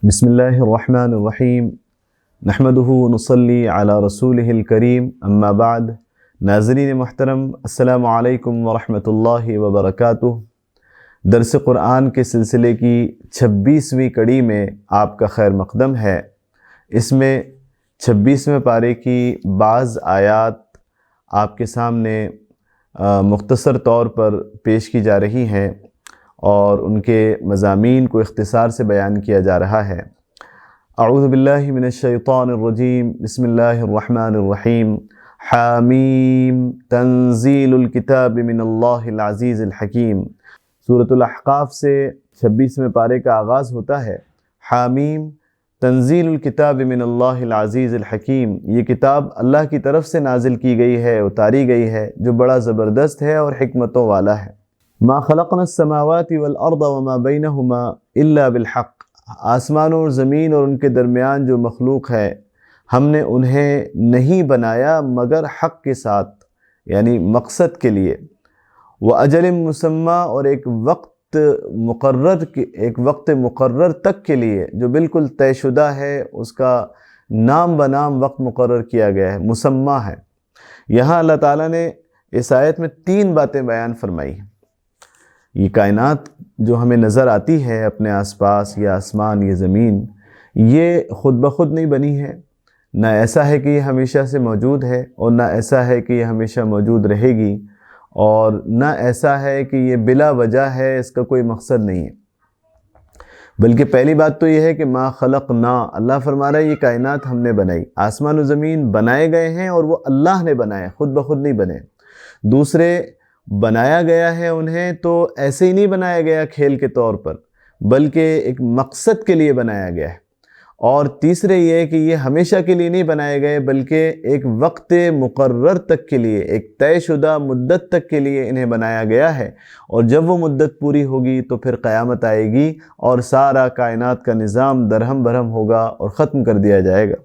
بسم اللہ الرحمن الرحیم نحمدہ ونصلی علی رسولہ الکریم اما بعد۔ ناظرین محترم، السلام علیکم ورحمۃ اللہ وبرکاتہ۔ درس قرآن کے سلسلے کی 26ویں کڑی میں آپ کا خیر مقدم ہے۔ اس میں 26ویں پارے کی بعض آیات آپ کے سامنے مختصر طور پر پیش کی جا رہی ہیں اور ان کے مضامین کو اختصار سے بیان کیا جا رہا ہے۔ اعوذ باللہ من الشیطان الرجیم، بسم اللہ الرحمن الرحیم۔ حامیم تنزیل الکتاب من اللہ العزیز الحکیم۔ سورۃ الاحقاف سے 26ویں پارے کا آغاز ہوتا ہے۔ حامیم تنزیل الکتاب من اللہ العزیز الحکیم، یہ کتاب اللہ کی طرف سے نازل کی گئی ہے، اتاری گئی ہے، جو بڑا زبردست ہے اور حکمتوں والا ہے۔ ما خلقنا السماوات والارض وما بینہما الا بالحق، آسمان اور زمین اور ان کے درمیان جو مخلوق ہے ہم نے انہیں نہیں بنایا مگر حق کے ساتھ، یعنی مقصد کے لیے۔ وَأَجَلٍ مُّسَمَّى، اور ایک وقت مقرر تک کے لیے جو بالکل طے شدہ ہے، اس کا نام بنام وقت مقرر کیا گیا ہے، مسمى ہے۔ یہاں اللہ تعالیٰ نے اس آیت میں 3 باتیں بیان فرمائی ہیں۔ یہ کائنات جو ہمیں نظر آتی ہے اپنے آس پاس، یہ آسمان، یہ زمین، یہ خود بخود نہیں بنی ہے، نہ ایسا ہے کہ یہ ہمیشہ سے موجود ہے، اور نہ ایسا ہے کہ یہ ہمیشہ موجود رہے گی، اور نہ ایسا ہے کہ یہ بلا وجہ ہے، اس کا کوئی مقصد نہیں ہے۔ بلکہ پہلی بات تو یہ ہے کہ ما خلقنا، اللہ فرما رہا ہے یہ کائنات ہم نے بنائی، آسمان و زمین بنائے گئے ہیں اور وہ اللہ نے بنائے، خود بخود نہیں بنے۔ دوسرے، بنایا گیا ہے انہیں تو ایسے ہی نہیں بنایا گیا کھیل کے طور پر، بلکہ ایک مقصد کے لیے بنایا گیا ہے۔ اور تیسرے یہ کہ یہ ہمیشہ کے لیے نہیں بنائے گئے، بلکہ ایک وقت مقرر تک کے لیے، ایک طے شدہ مدت تک کے لیے انہیں بنایا گیا ہے، اور جب وہ مدت پوری ہوگی تو پھر قیامت آئے گی اور سارا کائنات کا نظام درہم برہم ہوگا اور ختم کر دیا جائے گا۔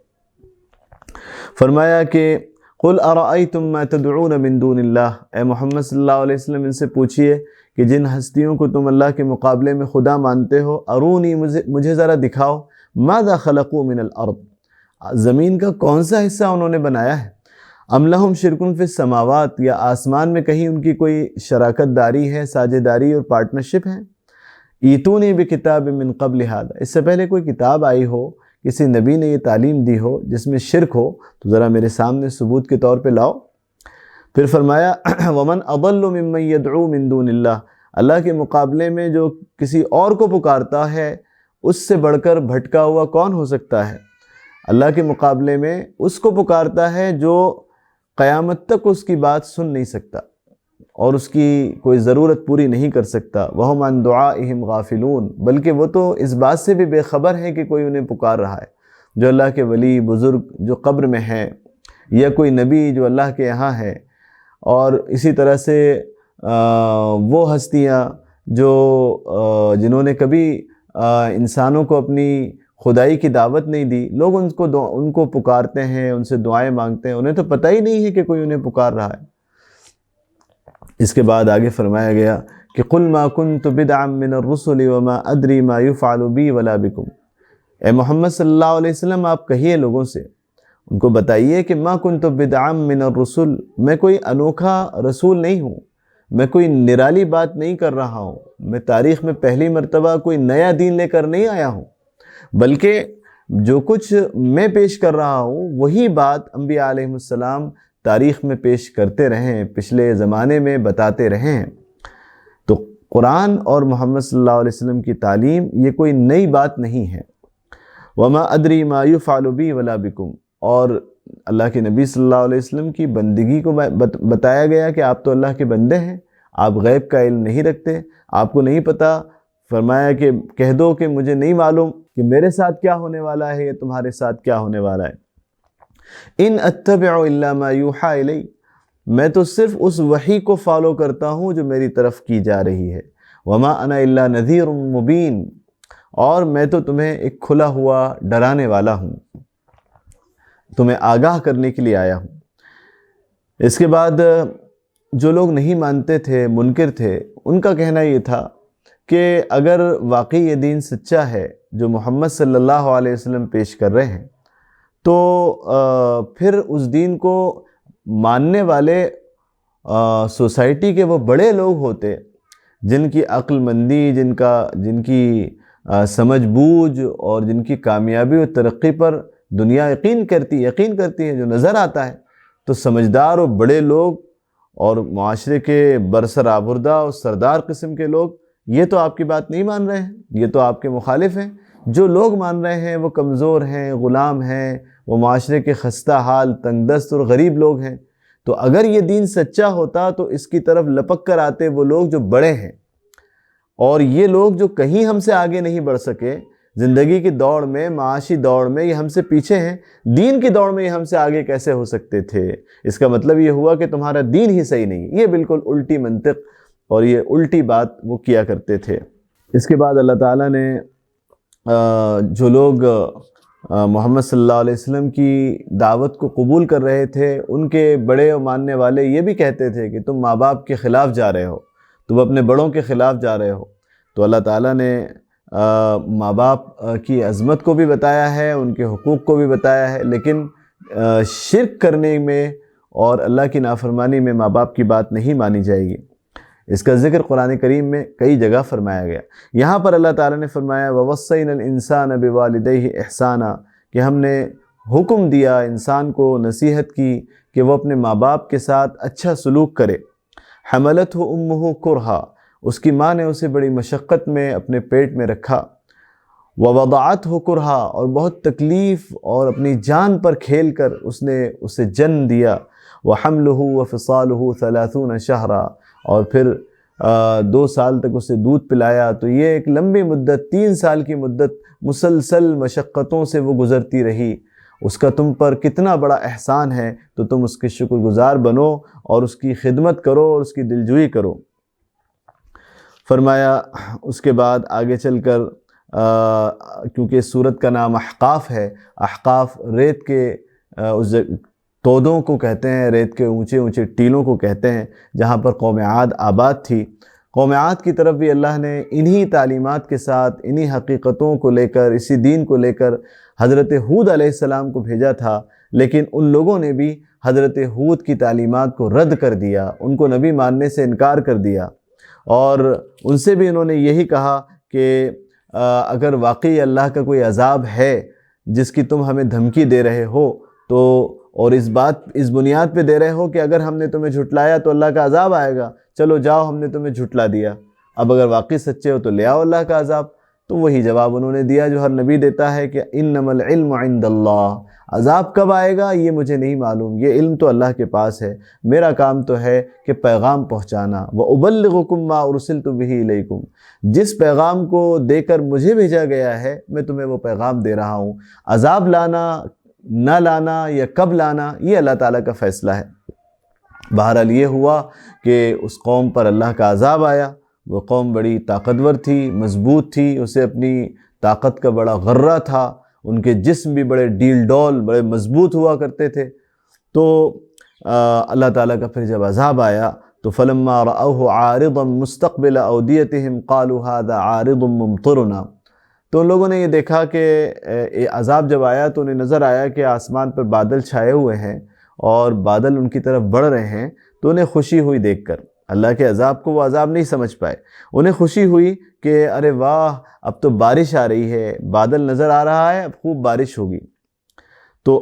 فرمایا کہ قُلْ أَرَأَيْتُمْ مَا تَدْعُونَ مِن دُونِ اللَّهِ، اے محمد صلی اللہ علیہ وسلم ان سے پوچھئے کہ جن ہستیوں کو تم اللہ کے مقابلے میں خدا مانتے ہو، ارونی، مجھے ذرا دکھاؤ، ماذا خلقوا من الارض، زمین کا کون سا حصہ انہوں نے بنایا ہے، ام لہم شرکن فی السماوات، یا آسمان میں کہیں ان کی کوئی شراکت داری ہے، ساجھیداری اور پارٹنرشپ ہے۔ ایتونی بکتاب من قبل ھذا، اس سے پہلے کوئی کتاب آئی ہو، کسی نبی نے یہ تعلیم دی ہو جس میں شرک ہو، تو ذرا میرے سامنے ثبوت کے طور پہ لاؤ۔ پھر فرمایا ومن اضل ممن يدعو من دون اللہ، اللہ کے مقابلے میں جو کسی اور کو پکارتا ہے اس سے بڑھ کر بھٹکا ہوا کون ہو سکتا ہے۔ اللہ کے مقابلے میں اس کو پکارتا ہے جو قیامت تک اس کی بات سن نہیں سکتا اور اس کی کوئی ضرورت پوری نہیں کر سکتا۔ وَهُمْ عَنْ دُعَائِهِمْ غَافِلُونَ، بلکہ وہ تو اس بات سے بھی بے خبر ہے کہ کوئی انہیں پکار رہا ہے۔ جو اللہ کے ولی بزرگ جو قبر میں ہیں، یا کوئی نبی جو اللہ کے یہاں ہے، اور اسی طرح سے وہ ہستیاں جو جنہوں نے کبھی انسانوں کو اپنی خدائی کی دعوت نہیں دی، لوگ ان کو پکارتے ہیں، ان سے دعائیں مانگتے ہیں، انہیں تو پتہ ہی نہیں ہے کہ کوئی انہیں پکار رہا ہے۔ اس کے بعد آگے فرمایا گیا کہ قُلْ مَا كُنْتُ بِدْعًا مِّنَ الرُّسُلِ وَمَا أَدْرِي مَا يُفْعَلُ بِي وَلَا بِكُمْ، اے محمد صلی اللہ علیہ وسلم آپ کہیے لوگوں سے، ان کو بتائیے کہ مَا كُنْتُ بِدْعًا مِّنَ الرُّسُلِ، میں کوئی انوکھا رسول نہیں ہوں، میں کوئی نرالی بات نہیں کر رہا ہوں، میں تاریخ میں پہلی مرتبہ کوئی نیا دین لے کر نہیں آیا ہوں، بلکہ جو کچھ میں پیش کر رہا ہوں وہی بات انبیاء علیہ السلام تاریخ میں پیش کرتے رہے ہیں، پچھلے زمانے میں بتاتے رہے ہیں۔ تو قرآن اور محمد صلی اللہ علیہ وسلم کی تعلیم یہ کوئی نئی بات نہیں ہے۔ وَمَا أَدْرِي مَا يُفْعَلُ بِي وَلَا بِكُمْ، اور اللہ کے نبی صلی اللہ علیہ وسلم کی بندگی کو بتایا گیا کہ آپ تو اللہ کے بندے ہیں، آپ غیب کا علم نہیں رکھتے، آپ کو نہیں پتہ۔ فرمایا کہ کہہ دو کہ مجھے نہیں معلوم کہ میرے ساتھ کیا ہونے والا ہے یا تمہارے ساتھ کیا ہونے والا ہے۔ ان اتبع الا ما یوحى الی، میں تو صرف اس وحی کو فالو کرتا ہوں جو میری طرف کی جا رہی ہے۔ وما انا الا نذیر مبین، اور میں تو تمہیں ایک کھلا ہوا ڈرانے والا ہوں، تمہیں آگاہ کرنے کے لیے آیا ہوں۔ اس کے بعد جو لوگ نہیں مانتے تھے، منکر تھے، ان کا کہنا یہ تھا کہ اگر واقعی یہ دین سچا ہے جو محمد صلی اللہ علیہ وسلم پیش کر رہے ہیں، تو پھر اس دین کو ماننے والے سوسائٹی کے وہ بڑے لوگ ہوتے جن کی عقل مندی، جن کی سمجھ بوجھ اور جن کی کامیابی و ترقی پر دنیا یقین کرتی ہے، جو نظر آتا ہے، تو سمجھدار اور بڑے لوگ اور معاشرے کے برسر آبردہ اور سردار قسم کے لوگ یہ تو آپ کی بات نہیں مان رہے ہیں، یہ تو آپ کے مخالف ہیں۔ جو لوگ مان رہے ہیں وہ کمزور ہیں، غلام ہیں، وہ معاشرے کے خستہ حال، تنگ دست اور غریب لوگ ہیں۔ تو اگر یہ دین سچا ہوتا تو اس کی طرف لپک کر آتے وہ لوگ جو بڑے ہیں، اور یہ لوگ جو کہیں ہم سے آگے نہیں بڑھ سکے زندگی کی دوڑ میں، معاشی دوڑ میں، یہ ہم سے پیچھے ہیں، دین کی دوڑ میں یہ ہم سے آگے کیسے ہو سکتے تھے؟ اس کا مطلب یہ ہوا کہ تمہارا دین ہی صحیح نہیں۔ یہ بالکل الٹی منطق اور یہ الٹی بات وہ کیا کرتے تھے۔ اس کے بعد اللہ تعالیٰ نے جو لوگ محمد صلی اللہ علیہ وسلم کی دعوت کو قبول کر رہے تھے، ان کے بڑے اور ماننے والے یہ بھی کہتے تھے کہ تم ماں باپ کے خلاف جا رہے ہو، تم اپنے بڑوں کے خلاف جا رہے ہو۔ تو اللہ تعالیٰ نے ماں باپ کی عظمت کو بھی بتایا ہے، ان کے حقوق کو بھی بتایا ہے، لیکن شرک کرنے میں اور اللہ کی نافرمانی میں ماں باپ کی بات نہیں مانی جائے گی۔ اس کا ذکر قرآن کریم میں کئی جگہ فرمایا گیا۔ یہاں پر اللہ تعالیٰ نے فرمایا وَوَصَّيْنَا الْإِنسَانَ بِوَالِدَيْهِ إِحْسَانًا، کہ ہم نے حکم دیا انسان کو، نصیحت کی کہ وہ اپنے ماں باپ کے ساتھ اچھا سلوک کرے۔ حملتہ امہ کرہا، اس کی ماں نے اسے بڑی مشقت میں اپنے پیٹ میں رکھا۔ ووضعتہ کرہا، اور بہت تکلیف اور اپنی جان پر کھیل کر اس نے اسے جنم دیا۔ وحملہ وفصالہ 30 شہرا، اور پھر 2 سال تک اسے دودھ پلایا۔ تو یہ ایک لمبی مدت، 3 سال کی مدت مسلسل مشقتوں سے وہ گزرتی رہی۔ اس کا تم پر کتنا بڑا احسان ہے، تو تم اس کے شکر گزار بنو اور اس کی خدمت کرو اور اس کی دلجوئی کرو۔ فرمایا اس کے بعد آگے چل کر کیونکہ اس سورت کا نام احقاف ہے، احقاف ریت کے اس تودوں کو کہتے ہیں، ریت کے اونچے اونچے ٹیلوں کو کہتے ہیں، جہاں پر قوم عاد آباد تھی۔ قوم عاد کی طرف بھی اللہ نے انہی تعلیمات کے ساتھ، انہی حقیقتوں کو لے کر، اسی دین کو لے کر حضرت ہود علیہ السلام کو بھیجا تھا، لیکن ان لوگوں نے بھی حضرت ہود کی تعلیمات کو رد کر دیا، ان کو نبی ماننے سے انکار کر دیا، اور ان سے بھی انہوں نے یہی کہا کہ اگر واقعی اللہ کا کوئی عذاب ہے جس کی تم ہمیں دھمکی دے رہے ہو، تو اور اس بنیاد پہ دے رہے ہو کہ اگر ہم نے تمہیں جھٹلایا تو اللہ کا عذاب آئے گا، چلو جاؤ ہم نے تمہیں جھٹلا دیا، اب اگر واقعی سچے ہو تو لے آؤ اللہ کا عذاب۔ تو وہی جواب انہوں نے دیا جو ہر نبی دیتا ہے کہ انما العلم عند اللہ، عذاب کب آئے گا یہ مجھے نہیں معلوم، یہ علم تو اللہ کے پاس ہے، میرا کام تو ہے کہ پیغام پہنچانا۔ وَأُبَلِّغُكُم مَّا أُرْسِلْتُ بِهِ إِلَيْكُمْ، جس پیغام کو دے کر مجھے بھیجا گیا ہے میں تمہیں وہ پیغام دے رہا ہوں۔ عذاب لانا نہ لانا یا کب لانا یہ اللہ تعالیٰ کا فیصلہ ہے۔ بہرحال یہ ہوا کہ اس قوم پر اللہ کا عذاب آیا۔ وہ قوم بڑی طاقتور تھی، مضبوط تھی، اسے اپنی طاقت کا بڑا غرہ تھا، ان کے جسم بھی بڑے ڈیل ڈول، بڑے مضبوط ہوا کرتے تھے۔ تو اللہ تعالیٰ کا پھر جب عذاب آیا تو فلما رأوه عارضا مستقبل اودیتهم قالوا هذا عارض ممطرنا، تو ان لوگوں نے یہ دیکھا کہ عذاب جب آیا تو انہیں نظر آیا کہ آسمان پر بادل چھائے ہوئے ہیں اور بادل ان کی طرف بڑھ رہے ہیں، تو انہیں خوشی ہوئی دیکھ کر۔ اللہ کے عذاب کو وہ عذاب نہیں سمجھ پائے، انہیں خوشی ہوئی کہ ارے واہ اب تو بارش آ رہی ہے، بادل نظر آ رہا ہے، اب خوب بارش ہوگی۔ تو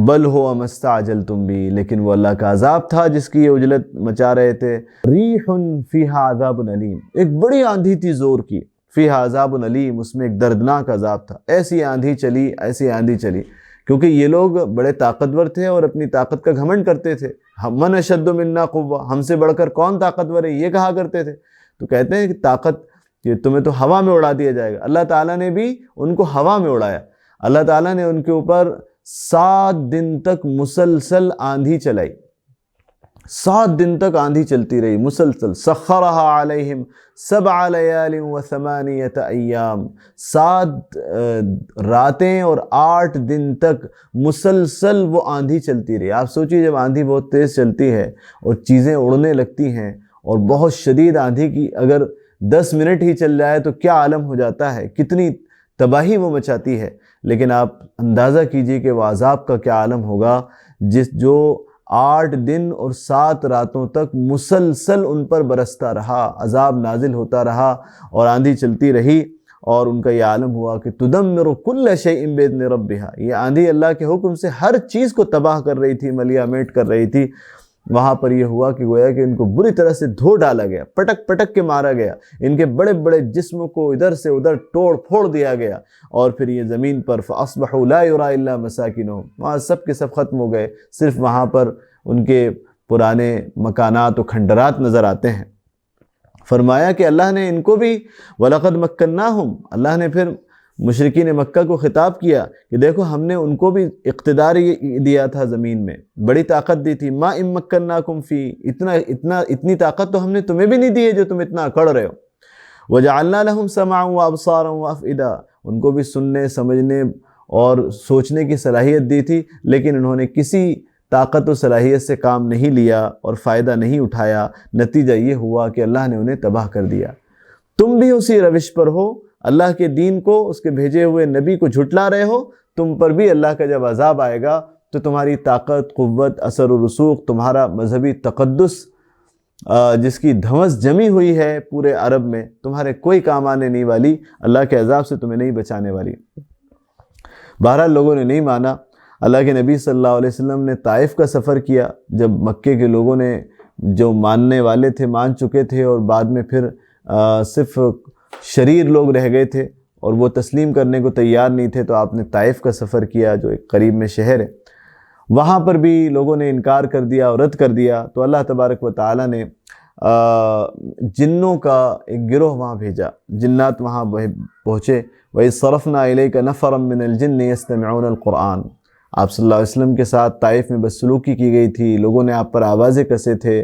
بل ہوا ما استعجلتم بھی، لیکن وہ اللہ کا عذاب تھا جس کی یہ عجلت مچا رہے تھے۔ ریح فیہا عذاب علیم، ایک بڑی آندھی تھی زور کی، فیہا عذاب علیم، اس میں ایک دردناک عذاب تھا۔ ایسی آندھی چلی، ایسی آندھی چلی، کیونکہ یہ لوگ بڑے طاقتور تھے اور اپنی طاقت کا گھمنڈ کرتے تھے۔ من اشد منا قوہ، ہم سے بڑھ کر کون طاقتور ہے یہ کہا کرتے تھے۔ تو کہتے ہیں کہ طاقت کہ تمہیں تو ہوا میں اڑا دیا جائے گا، اللہ تعالیٰ نے بھی ان کو ہوا میں اڑایا۔ اللہ تعالیٰ نے ان کے اوپر 7 دن تک مسلسل آندھی چلائی، 7 دن تک آندھی چلتی رہی مسلسل۔ سخرہا علیہم 7 لیال و 8 ایام، 7 راتیں اور 8 دن تک مسلسل وہ آندھی چلتی رہی۔ آپ سوچیے جب آندھی بہت تیز چلتی ہے اور چیزیں اڑنے لگتی ہیں، اور بہت شدید آندھی کی اگر 10 منٹ ہی چل جائے تو کیا عالم ہو جاتا ہے، کتنی تباہی وہ مچاتی ہے، لیکن آپ اندازہ کیجئے کہ وہ عذاب کا کیا عالم ہوگا جو 8 دن اور 7 راتوں تک مسلسل ان پر برستا رہا، عذاب نازل ہوتا رہا اور آندھی چلتی رہی، اور ان کا یہ عالم ہوا کہ تدمر کل شیء بإذن ربھا، یہ آندھی اللہ کے حکم سے ہر چیز کو تباہ کر رہی تھی، ملیا میٹ کر رہی تھی۔ وہاں پر یہ ہوا کہ گویا کہ ان کو بری طرح سے دھو ڈالا گیا، پٹک پٹک کے مارا گیا، ان کے بڑے بڑے جسم کو ادھر سے ادھر توڑ پھوڑ دیا گیا، اور پھر یہ زمین پر فَأَصْبَحُوا لَا يُرَىٰ إِلَّا مَسَاكِنُهُمْ، وہاں سب کے سب ختم ہو گئے، صرف وہاں پر ان کے پرانے مکانات و کھنڈرات نظر آتے ہیں۔ فرمایا کہ اللہ نے ان کو بھی وَلَقَدْ مَكَّنَّاهُمْ، اللہ نے پھر مشرکین مکہ کو خطاب کیا کہ دیکھو ہم نے ان کو بھی اقتدار دیا تھا زمین میں، بڑی طاقت دی تھی، مَا إِن مَكَّنَّاكُمْ فِي، اتنی طاقت تو ہم نے تمہیں بھی نہیں دی ہے جو تم اتنا اکڑ رہے ہو۔ وَجَعَلْنَا لَهُمْ سَمْعًا وَأَبْصَارًا وَأَفْئِدَةً، ان کو بھی سننے سمجھنے اور سوچنے کی صلاحیت دی تھی، لیکن انہوں نے کسی طاقت و صلاحیت سے کام نہیں لیا اور فائدہ نہیں اٹھایا، نتیجہ یہ ہوا کہ اللہ نے انہیں تباہ کر دیا۔ تم بھی اسی روش پر ہو، اللہ کے دین کو، اس کے بھیجے ہوئے نبی کو جھٹلا رہے ہو، تم پر بھی اللہ کا جب عذاب آئے گا تو تمہاری طاقت، قوت، اثر و رسوخ، تمہارا مذہبی تقدس جس کی دھوس جمی ہوئی ہے پورے عرب میں، تمہارے کوئی کام آنے نہیں والی، اللہ کے عذاب سے تمہیں نہیں بچانے والی۔ بہرحال لوگوں نے نہیں مانا۔ اللہ کے نبی صلی اللہ علیہ وسلم نے طائف کا سفر کیا، جب مکے کے لوگوں نے جو ماننے والے تھے مان چکے تھے، اور بعد میں پھر صرف شریر لوگ رہ گئے تھے اور وہ تسلیم کرنے کو تیار نہیں تھے، تو آپ نے طائف کا سفر کیا جو ایک قریب میں شہر ہے۔ وہاں پر بھی لوگوں نے انکار کر دیا اور رد کر دیا، تو اللہ تبارک و تعالیٰ نے جنوں کا ایک گروہ وہاں بھیجا، جنات وہاں پہنچے۔ وَإِذْ صَرَفْنَا إِلَيْكَ نَفَرًا مِّنَ الْجِنِّ يَسْتَمِعُونَ الْقُرْآنَ، آپ صلی اللہ علیہ وسلم کے ساتھ طائف میں بدسلوکی کی گئی تھی، لوگوں نے آپ پر آوازیں کسے تھے،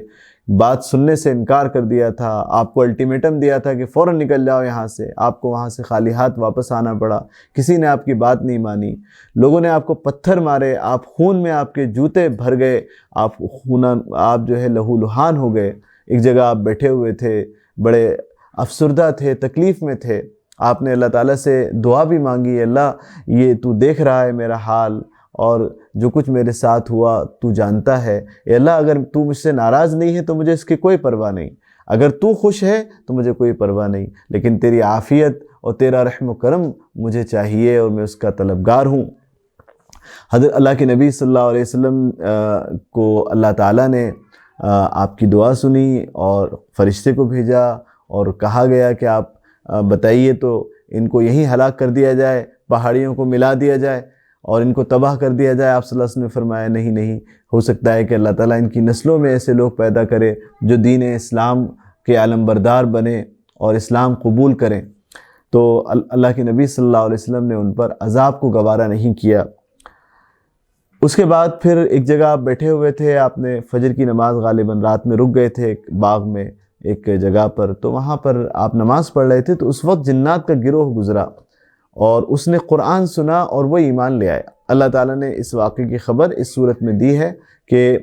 بات سننے سے انکار کر دیا تھا، آپ کو الٹیمیٹم دیا تھا کہ فوراً نکل جاؤ یہاں سے، آپ کو وہاں سے خالی ہاتھ واپس آنا پڑا، کسی نے آپ کی بات نہیں مانی، لوگوں نے آپ کو پتھر مارے، آپ خون میں آپ کے جوتے بھر گئے، آپ جو ہے لہو لہان ہو گئے، ایک جگہ آپ بیٹھے ہوئے تھے، بڑے افسردہ تھے، تکلیف میں تھے، آپ نے اللہ تعالیٰ سے دعا بھی مانگی، اللہ یہ تو دیکھ رہا ہے میرا حال، اور جو کچھ میرے ساتھ ہوا تو جانتا ہے، اے اللہ اگر تو مجھ سے ناراض نہیں ہے تو مجھے اس کی کوئی پرواہ نہیں، اگر تو خوش ہے تو مجھے کوئی پرواہ نہیں، لیکن تیری عافیت اور تیرا رحم و کرم مجھے چاہیے اور میں اس کا طلبگار ہوں۔ حضرت اللہ کے نبی صلی اللہ علیہ وسلم کو اللہ تعالیٰ نے آپ کی دعا سنی اور فرشتے کو بھیجا اور کہا گیا کہ آپ بتائیے تو ان کو یہیں ہلاک کر دیا جائے، پہاڑیوں کو ملا دیا جائے اور ان کو تباہ کر دیا جائے۔ آپ صلی اللہ علیہ وسلم نے فرمایا نہیں، ہو سکتا ہے کہ اللہ تعالیٰ ان کی نسلوں میں ایسے لوگ پیدا کرے جو دین اسلام کے علم بردار بنے اور اسلام قبول کریں۔ تو اللہ کے نبی صلی اللہ علیہ وسلم نے ان پر عذاب کو گوارا نہیں کیا۔ اس کے بعد پھر ایک جگہ آپ بیٹھے ہوئے تھے، آپ نے فجر کی نماز غالباً رات میں رک گئے تھے ایک باغ میں ایک جگہ پر، تو وہاں پر آپ نماز پڑھ رہے تھے، تو اس وقت جنات کا گروہ گزرا اور اس نے قرآن سنا اور وہ ایمان لے آیا۔ اللہ تعالیٰ نے اس واقعے کی خبر اس صورت میں دی ہے کہ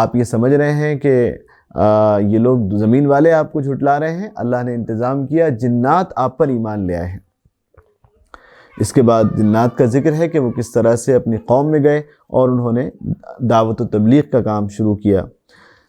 آپ یہ سمجھ رہے ہیں کہ یہ لوگ زمین والے آپ کو جھٹلا رہے ہیں، اللہ نے انتظام کیا، جنات آپ پر ایمان لے آئے ہیں۔ اس کے بعد جنات کا ذکر ہے کہ وہ کس طرح سے اپنی قوم میں گئے اور انہوں نے دعوت و تبلیغ کا کام شروع کیا۔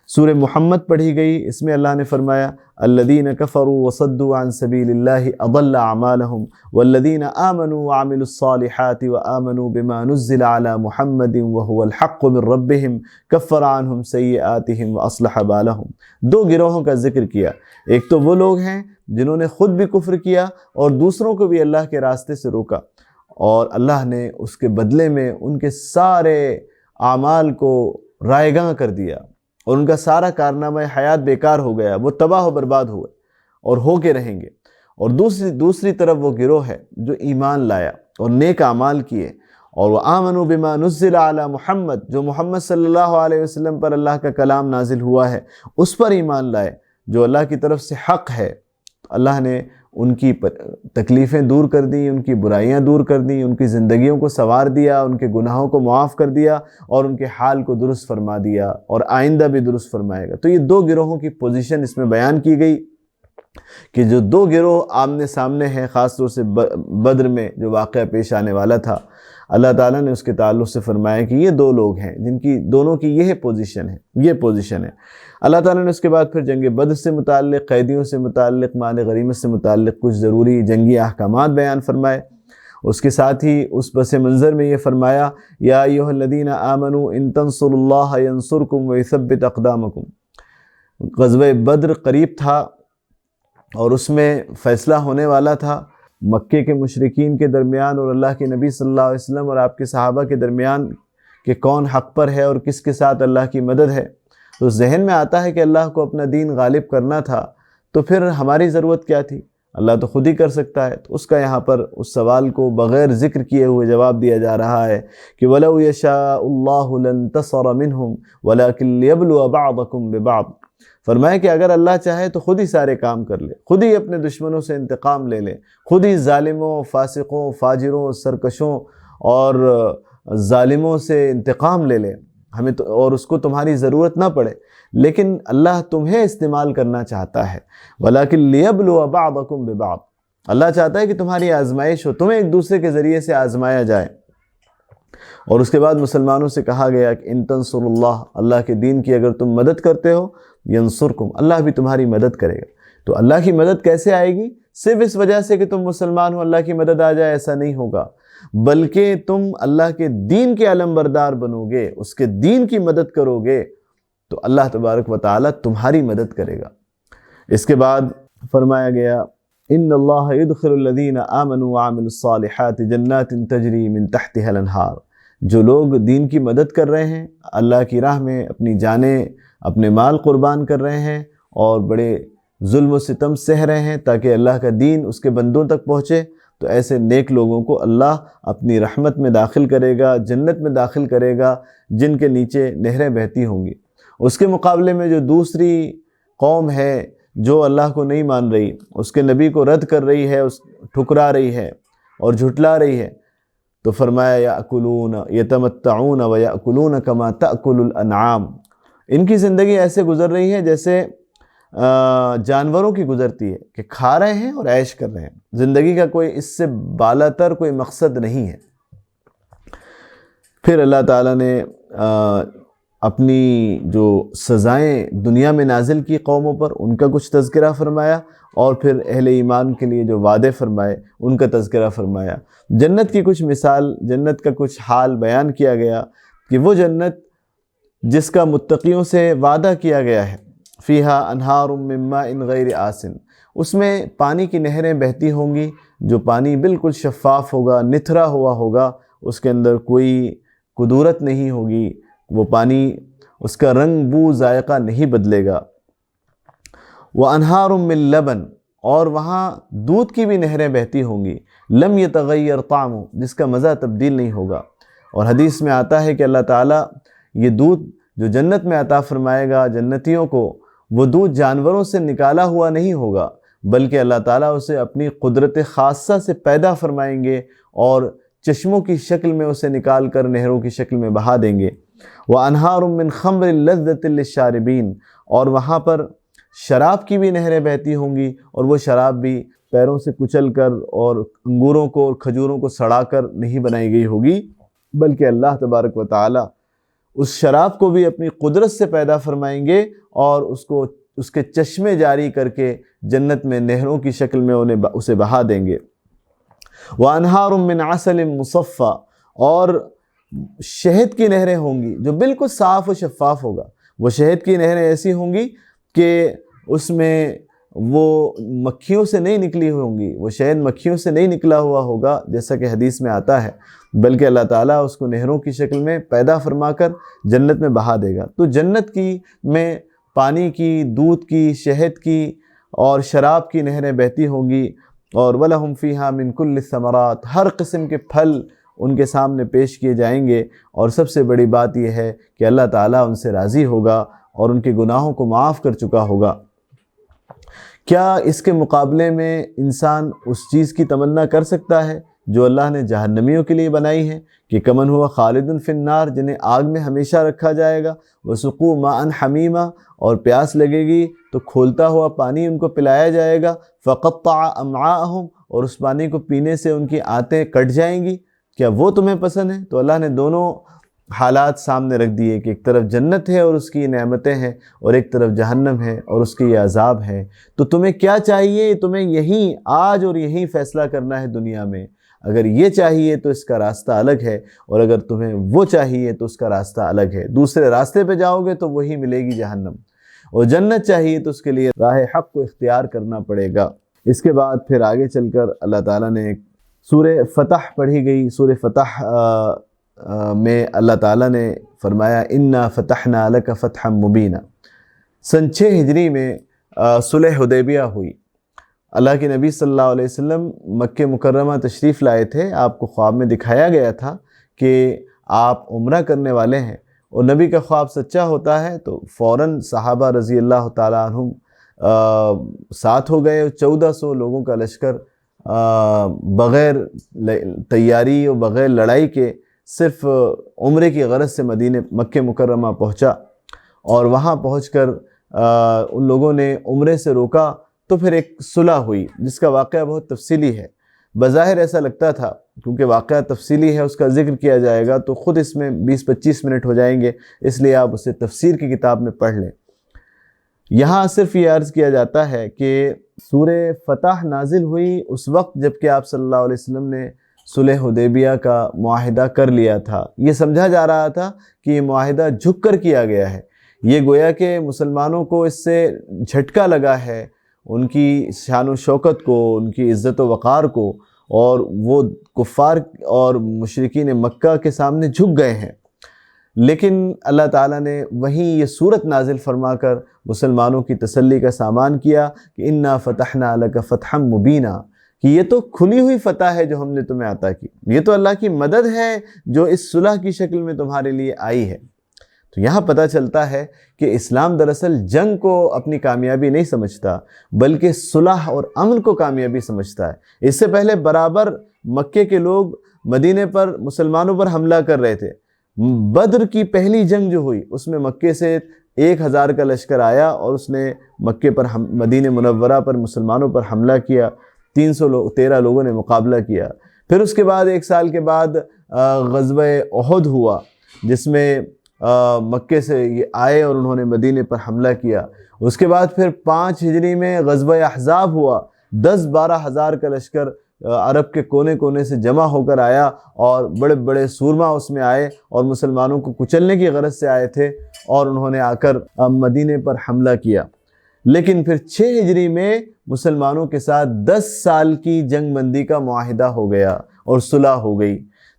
سورہ محمد پڑھی گئی، اس میں اللہ نے فرمایا الذین کفروا وصدوا عن سبیل اللہ اضل اعمالهم والذین آمنوا وعملوا الصالحات وآمنوا بما نزل على محمد وهو الحق من ربهم کفر عنهم سیئاتهم واصلح بالهم۔ دو گروہوں کا ذکر کیا، ایک تو وہ لوگ ہیں جنہوں نے خود بھی کفر کیا اور دوسروں کو بھی اللہ کے راستے سے روکا، اور اللہ نے اس کے بدلے میں ان کے سارے اعمال کو رائے گاں کر دیا اور ان کا سارا کارنامہ حیات بیکار ہو گیا، وہ تباہ و برباد ہوئے اور ہو کے رہیں گے۔ اور دوسری طرف وہ گروہ ہے جو ایمان لایا اور نیک اعمال کیے، اور وآمنوا بما نزل علی محمد، جو محمد صلی اللہ علیہ وسلم پر اللہ کا کلام نازل ہوا ہے اس پر ایمان لائے، جو اللہ کی طرف سے حق ہے۔ اللہ نے ان کی تکلیفیں دور کر دیں، ان کی برائیاں دور کر دیں، ان کی زندگیوں کو سنوار دیا، ان کے گناہوں کو معاف کر دیا اور ان کے حال کو درست فرما دیا، اور آئندہ بھی درست فرمائے گا۔ تو یہ دو گروہوں کی پوزیشن اس میں بیان کی گئی۔ کہ جو دو گروہ آمنے سامنے ہیں، خاص طور سے بدر میں جو واقعہ پیش آنے والا تھا، اللہ تعالیٰ نے اس کے تعلق سے فرمایا کہ یہ دو لوگ ہیں جن کی دونوں کی یہ پوزیشن ہے۔ اللہ تعالیٰ نے اس کے بعد پھر جنگ بدر سے متعلق، قیدیوں سے متعلق، مال غنیمت سے متعلق کچھ ضروری جنگی احکامات بیان فرمائے۔ اس کے ساتھ ہی اس پس منظر میں یہ فرمایا، یا ایھا الذین آمنوا ان تنصروا اللہ ینصرکم ویثبت اقدامکم۔ غزوہ بدر قریب تھا اور اس میں فیصلہ ہونے والا تھا مکے کے مشرکین کے درمیان اور اللہ کے نبی صلی اللہ علیہ وسلم اور آپ کے صحابہ کے درمیان کہ کون حق پر ہے اور کس کے ساتھ اللہ کی مدد ہے۔ تو ذہن میں آتا ہے کہ اللہ کو اپنا دین غالب کرنا تھا، تو پھر ہماری ضرورت کیا تھی؟ اللہ تو خود ہی کر سکتا ہے۔ تو اس کا یہاں پر اس سوال کو بغیر ذکر کیے ہوئے جواب دیا جا رہا ہے کہ وَلَوْ يَشَاءُ اللَّهُ لَانتَصَرَ مِنْهُمْ وَلَكِنْ لِيَبْلُوَ بَعْضَكُمْ بِبَعْضٍ۔ فرمایا کہ اگر اللہ چاہے تو خود ہی سارے کام کر لے، خود ہی اپنے دشمنوں سے انتقام لے لے، خود ہی ظالموں، فاسقوں، فاجروں، سرکشوں اور ظالموں سے انتقام لے لے ہمیں تو، اور اس کو تمہاری ضرورت نہ پڑے، لیکن اللہ تمہیں استعمال کرنا چاہتا ہے۔ وَلَكِنْ لِيَبْلُوَ بَعْضَكُمْ بِبَعْضٍ، اللہ چاہتا ہے کہ تمہاری آزمائش ہو، تمہیں ایک دوسرے کے ذریعے سے آزمایا جائے۔ اور اس کے بعد مسلمانوں سے کہا گیا کہ ان تنصروا اللہ، اللہ کے دین کی اگر تم مدد کرتے ہو، ینصرکم، اللہ بھی تمہاری مدد کرے گا۔ تو اللہ کی مدد کیسے آئے گی؟ صرف اس وجہ سے کہ تم مسلمان ہو اللہ کی مدد آ جائے، ایسا نہیں ہوگا، بلکہ تم اللہ کے دین کے علم بردار بنو گے، اس کے دین کی مدد کرو گے تو اللہ تبارک و تعالیٰ تمہاری مدد کرے گا۔ اس کے بعد فرمایا گیا ان اللہ يدخل الذین آمنوا وعملوا الصالحات جنات تجری من تحتها الانہار۔ جو لوگ دین کی مدد کر رہے ہیں، اللہ کی راہ میں اپنی جانیں، اپنے مال قربان کر رہے ہیں اور بڑے ظلم و ستم سہ رہے ہیں تاکہ اللہ کا دین اس کے بندوں تک پہنچے، تو ایسے نیک لوگوں کو اللہ اپنی رحمت میں داخل کرے گا، جنت میں داخل کرے گا، جن کے نیچے نہریں بہتی ہوں گی۔ اس کے مقابلے میں جو دوسری قوم ہے جو اللہ کو نہیں مان رہی، اس کے نبی کو رد کر رہی ہے، ٹھکرا رہی ہے اور جھٹلا رہی ہے، تو فرمایا یأکلون یتمتعون ویأکلون کما تأکل الانعام۔ ان کی زندگی ایسے گزر رہی ہے جیسے جانوروں کی گزرتی ہے، کہ کھا رہے ہیں اور عیش کر رہے ہیں، زندگی کا کوئی اس سے بالاتر کوئی مقصد نہیں ہے۔ پھر اللہ تعالیٰ نے اپنی جو سزائیں دنیا میں نازل کی قوموں پر، ان کا کچھ تذکرہ فرمایا، اور پھر اہل ایمان کے لیے جو وعدے فرمائے ان کا تذکرہ فرمایا۔ جنت کی کچھ مثال، جنت کا کچھ حال بیان کیا گیا کہ وہ جنت جس کا متقیوں سے وعدہ کیا گیا ہے، فیہا انہار من ماء غیر آسن، اس میں پانی کی نہریں بہتی ہوں گی، جو پانی بالکل شفاف ہوگا، نتھرا ہوا ہوگا، اس کے اندر کوئی کدورت نہیں ہوگی، وہ پانی اس کا رنگ، بو، ذائقہ نہیں بدلے گا۔ وَأَنْهَارٌ مِّن لَبَن، اور وہاں دودھ کی بھی نہریں بہتی ہوں گی، لم يتغیر طعمہ، جس کا مزہ تبدیل نہیں ہوگا۔ اور حدیث میں آتا ہے کہ اللہ تعالیٰ یہ دودھ جو جنت میں عطا فرمائے گا جنتیوں کو، وہ دودھ جانوروں سے نکالا ہوا نہیں ہوگا، بلکہ اللہ تعالیٰ اسے اپنی قدرت خاصہ سے پیدا فرمائیں گے اور چشموں کی شکل میں اسے نکال کر نہروں کی شکل میں بہا دیں گے۔ وَأَنْهَارٌ مِّن خَمْرٍ لَذَّةٍ لِّلشَّارِبِينَ، اور وہاں پر شراب کی بھی نہریں بہتی ہوں گی، اور وہ شراب بھی پیروں سے کچل کر اور انگوروں کو اور کھجوروں کو سڑا کر نہیں بنائی گئی ہوگی، بلکہ اللہ تبارک و تعالی اس شراب کو بھی اپنی قدرت سے پیدا فرمائیں گے اور اس کے چشمے جاری کر کے جنت میں نہروں کی شکل میں اسے بہا دیں گے۔ وَأَنْهَارٌ مِّنْ عَسَلٍ مُّصَفًّى، اور شہد کی نہریں ہوں گی جو بالکل صاف و شفاف ہوگا۔ وہ شہد کی نہریں ایسی ہوں گی کہ اس میں وہ مکھیوں سے نہیں نکلی ہوں گی، وہ شہد مکھیوں سے نہیں نکلا ہوا ہوگا جیسا کہ حدیث میں آتا ہے، بلکہ اللہ تعالیٰ اس کو نہروں کی شکل میں پیدا فرما کر جنت میں بہا دے گا۔ تو جنت میں پانی کی، دودھ کی، شہد کی اور شراب کی نہریں بہتی ہوں گی، اور وَلَهُمْ فِيهَا مِن كُلِّ الثَّمَرَاتِ، ہر قسم کے پھل ان کے سامنے پیش کیے جائیں گے، اور سب سے بڑی بات یہ ہے کہ اللہ تعالیٰ ان سے راضی ہوگا اور ان کے گناہوں کو معاف کر چکا ہوگا۔ کیا اس کے مقابلے میں انسان اس چیز کی تمنا کر سکتا ہے جو اللہ نے جہنمیوں کے لیے بنائی ہے کہ کمن ہوا خالد فی النار، جنہیں آگ میں ہمیشہ رکھا جائے گا، وسقوا ماء حمیما، اور پیاس لگے گی تو کھولتا ہوا پانی ان کو پلایا جائے گا، فقطع امعاءہم، اور اس پانی کو پینے سے ان کی آنتیں کٹ جائیں گی، کیا وہ تمہیں پسند ہے؟ تو اللہ نے دونوں حالات سامنے رکھ دیے کہ ایک طرف جنت ہے اور اس کی نعمتیں ہیں، اور ایک طرف جہنم ہے اور اس کی عذاب ہے۔ تو تمہیں کیا چاہیے؟ تمہیں یہیں آج اور یہیں فیصلہ کرنا ہے دنیا میں۔ اگر یہ چاہیے تو اس کا راستہ الگ ہے، اور اگر تمہیں وہ چاہیے تو اس کا راستہ الگ ہے۔ دوسرے راستے پہ جاؤ گے تو وہی ملے گی جہنم، اور جنت چاہیے تو اس کے لیے راہ حق کو اختیار کرنا پڑے گا۔ اس کے بعد پھر آگے چل کر اللہ تعالیٰ نے سورہ فتح پڑھی گئی۔ سورہ فتح میں اللہ تعالیٰ نے فرمایا اِنَّا فَتَحْنَا لَكَ فَتْحًا مُبِينًا۔ سن 6 ہجری میں صلح حدیبیہ ہوئی۔ اللہ کے نبی صلی اللہ علیہ وسلم مکہ مکرمہ تشریف لائے تھے، آپ کو خواب میں دکھایا گیا تھا کہ آپ عمرہ کرنے والے ہیں، اور نبی کا خواب سچا ہوتا ہے تو فوراً صحابہ رضی اللہ تعالیٰ عنہم ساتھ ہو گئے۔ 1400 لوگوں کا لشکر بغیر تیاری اور بغیر لڑائی کے صرف عمرے کی غرض سے مکہ مکرمہ پہنچا، اور وہاں پہنچ کر ان لوگوں نے عمرے سے روکا، تو پھر ایک صلح ہوئی جس کا واقعہ بہت تفصیلی ہے۔ بظاہر ایسا لگتا تھا، کیونکہ واقعہ تفصیلی ہے، اس کا ذکر کیا جائے گا تو خود اس میں 20-25 منٹ ہو جائیں گے، اس لیے آپ اسے تفسیر کی کتاب میں پڑھ لیں۔ یہاں صرف یہ عرض کیا جاتا ہے کہ سورہ فتح نازل ہوئی اس وقت جب کہ آپ صلی اللہ علیہ وسلم نے صلح حدیبیہ کا معاہدہ کر لیا تھا۔ یہ سمجھا جا رہا تھا کہ یہ معاہدہ جھک کر کیا گیا ہے، یہ گویا کہ مسلمانوں کو اس سے جھٹکا لگا ہے، ان کی شان و شوکت کو، ان کی عزت و وقار کو، اور وہ کفار اور مشرکین مکہ کے سامنے جھک گئے ہیں۔ لیکن اللہ تعالیٰ نے وہیں یہ صورت نازل فرما کر مسلمانوں کی تسلی کا سامان کیا کہ اِنَّا فَتَحْنَا لَكَ فَتْحًا مُبِينًا، کہ یہ تو کھلی ہوئی فتح ہے جو ہم نے تمہیں عطا کی، یہ تو اللہ کی مدد ہے جو اس صلح کی شکل میں تمہارے لیے آئی ہے۔ تو یہاں پتہ چلتا ہے کہ اسلام دراصل جنگ کو اپنی کامیابی نہیں سمجھتا، بلکہ صلح اور امن کو کامیابی سمجھتا ہے۔ اس سے پہلے برابر مکے کے لوگ مدینے پر مسلمانوں پر حملہ کر رہے تھے۔ بدر کی پہلی جنگ جو ہوئی اس میں مکے سے 1000 کا لشکر آیا اور اس نے مکے پر مدینہ منورہ پر مسلمانوں پر حملہ کیا، 313 لوگوں نے مقابلہ کیا۔ پھر اس کے بعد 1 سال کے بعد غزوہ احد ہوا، جس میں مکے سے یہ آئے اور انہوں نے مدینے پر حملہ کیا۔ اس کے بعد پھر 5 ہجری میں غزوہ احزاب ہوا، 10-12 ہزار کا لشکر عرب کے کونے کونے سے جمع ہو کر آیا، اور بڑے بڑے سورما اس میں آئے اور مسلمانوں کو کچلنے کی غرض سے آئے تھے، اور انہوں نے آ کر مدینے پر حملہ کیا۔ لیکن پھر 6 ہجری میں مسلمانوں کے ساتھ 10 سال کی جنگ بندی کا معاہدہ ہو گیا اور صلح ہو گئی۔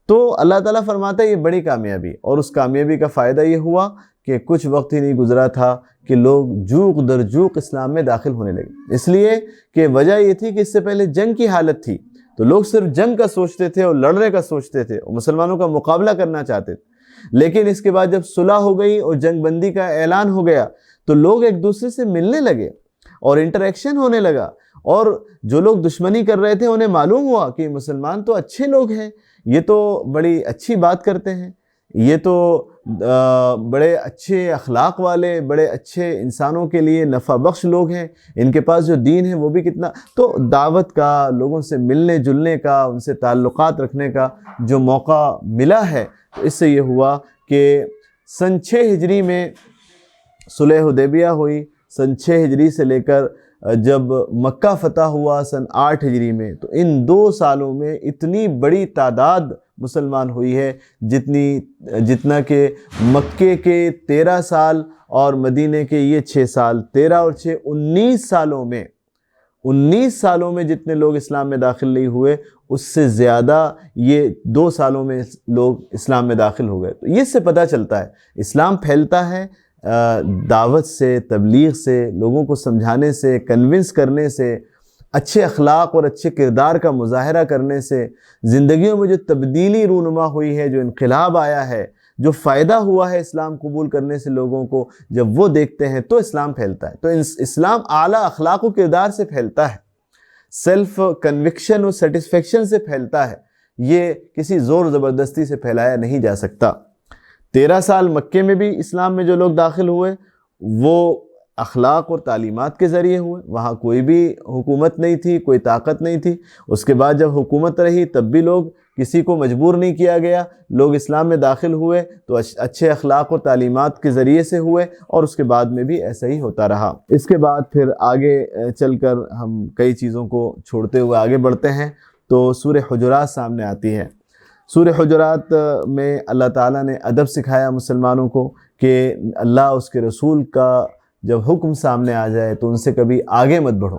تو اللہ تعالیٰ فرماتا ہے یہ بڑی کامیابی، اور اس کامیابی کا فائدہ یہ ہوا کہ کچھ وقت ہی نہیں گزرا تھا کہ لوگ جوق در جوق اسلام میں داخل ہونے لگے، اس لیے کہ وجہ یہ تھی کہ اس سے پہلے جنگ کی حالت تھی، تو لوگ صرف جنگ کا سوچتے تھے اور لڑنے کا سوچتے تھے اور مسلمانوں کا مقابلہ کرنا چاہتے تھے۔ لیکن اس کے بعد جب صلح ہو گئی اور جنگ بندی کا اعلان ہو گیا تو لوگ ایک دوسرے سے ملنے لگے اور انٹریکشن ہونے لگا، اور جو لوگ دشمنی کر رہے تھے انہیں معلوم ہوا کہ مسلمان تو اچھے لوگ ہیں، یہ تو بڑی اچھی بات کرتے ہیں، یہ تو بڑے اچھے اخلاق والے، بڑے اچھے انسانوں کے لیے نفع بخش لوگ ہیں، ان کے پاس جو دین ہے وہ بھی کتنا، تو دعوت کا، لوگوں سے ملنے جلنے کا، ان سے تعلقات رکھنے کا جو موقع ملا ہے، تو اس سے یہ ہوا کہ سن 6 ہجری میں صلح حدیبیہ ہوئی۔ سن 6 ہجری سے لے کر جب مکہ فتح ہوا سن 8 ہجری میں، تو ان 2 سالوں میں اتنی بڑی تعداد مسلمان ہوئی ہے جتنا کہ مکے کے 13 سال اور مدینے کے یہ 6 سال، 13 اور 6 19 سالوں میں جتنے لوگ اسلام میں داخل نہیں ہوئے، اس سے زیادہ یہ 2 سالوں میں لوگ اسلام میں داخل ہو گئے۔ تو یہ اس سے پتہ چلتا ہے اسلام پھیلتا ہے دعوت سے، تبلیغ سے، لوگوں کو سمجھانے سے، کنونس کرنے سے، اچھے اخلاق اور اچھے کردار کا مظاہرہ کرنے سے۔ زندگیوں میں جو تبدیلی رونما ہوئی ہے، جو انقلاب آیا ہے، جو فائدہ ہوا ہے اسلام قبول کرنے سے لوگوں کو، جب وہ دیکھتے ہیں تو اسلام پھیلتا ہے۔ تو اسلام اعلیٰ اخلاق و کردار سے پھیلتا ہے، سیلف کنوکشن اور سیٹسفیکشن سے پھیلتا ہے، یہ کسی زور زبردستی سے پھیلایا نہیں جا سکتا۔ 13 سال مکے میں بھی اسلام میں جو لوگ داخل ہوئے وہ اخلاق اور تعلیمات کے ذریعے ہوئے. وہاں کوئی بھی حکومت نہیں تھی، کوئی طاقت نہیں تھی. اس کے بعد جب حکومت رہی تب بھی لوگ، کسی کو مجبور نہیں کیا گیا. لوگ اسلام میں داخل ہوئے تو اچھے اخلاق اور تعلیمات کے ذریعے سے ہوئے، اور اس کے بعد میں بھی ایسا ہی ہوتا رہا. اس کے بعد پھر آگے چل کر ہم کئی چیزوں کو چھوڑتے ہوئے آگے بڑھتے ہیں تو سورہ حجرات سامنے آتی ہے. سورہ حجرات میں اللہ تعالیٰ نے ادب سکھایا مسلمانوں کو کہ اللہ اس کے رسول کا جب حکم سامنے آ جائے تو ان سے کبھی آگے مت بڑھو.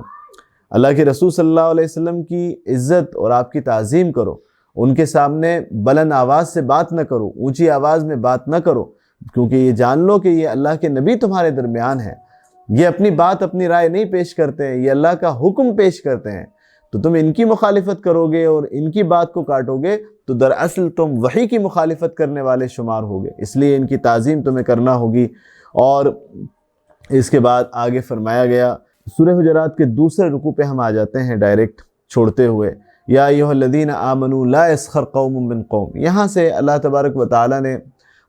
اللہ کے رسول صلی اللہ علیہ وسلم کی عزت اور آپ کی تعظیم کرو. ان کے سامنے بلند آواز سے بات نہ کرو، اونچی آواز میں بات نہ کرو، کیونکہ یہ جان لو کہ یہ اللہ کے نبی تمہارے درمیان ہے. یہ اپنی بات، اپنی رائے نہیں پیش کرتے ہیں، یہ اللہ کا حکم پیش کرتے ہیں. تو تم ان کی مخالفت کرو گے اور ان کی بات کو کاٹو گے تو دراصل تم وحی کی مخالفت کرنے والے شمار ہوگے. اس لیے ان کی تعظیم تمہیں کرنا ہوگی. اور اس کے بعد آگے فرمایا گیا سورہ حجرات کے دوسرے رکوع پہ ہم آ جاتے ہیں ڈائریکٹ چھوڑتے ہوئے. یا ایھا الذین آمنوا لا یسخر قوم من قوم. یہاں سے اللہ تبارک و تعالیٰ نے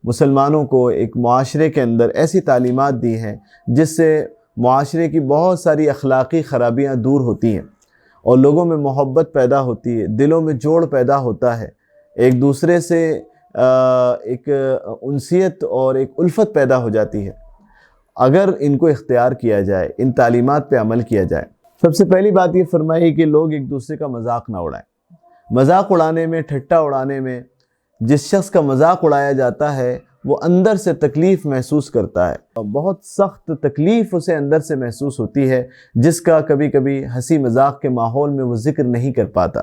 مسلمانوں کو ایک معاشرے کے اندر ایسی تعلیمات دی ہیں جس سے معاشرے کی بہت ساری اخلاقی خرابیاں دور ہوتی ہیں اور لوگوں میں محبت پیدا ہوتی ہے، دلوں میں جوڑ پیدا ہوتا ہے، ایک دوسرے سے ایک انسیت اور ایک الفت پیدا ہو جاتی ہے اگر ان کو اختیار کیا جائے، ان تعلیمات پہ عمل کیا جائے. سب سے پہلی بات یہ فرمائی کہ لوگ ایک دوسرے کا مذاق نہ اڑائیں. مذاق اڑانے میں، ٹھٹا اڑانے میں جس شخص کا مذاق اڑایا جاتا ہے وہ اندر سے تکلیف محسوس کرتا ہے، بہت سخت تکلیف اسے اندر سے محسوس ہوتی ہے جس کا کبھی کبھی ہنسی مذاق کے ماحول میں وہ ذکر نہیں کر پاتا،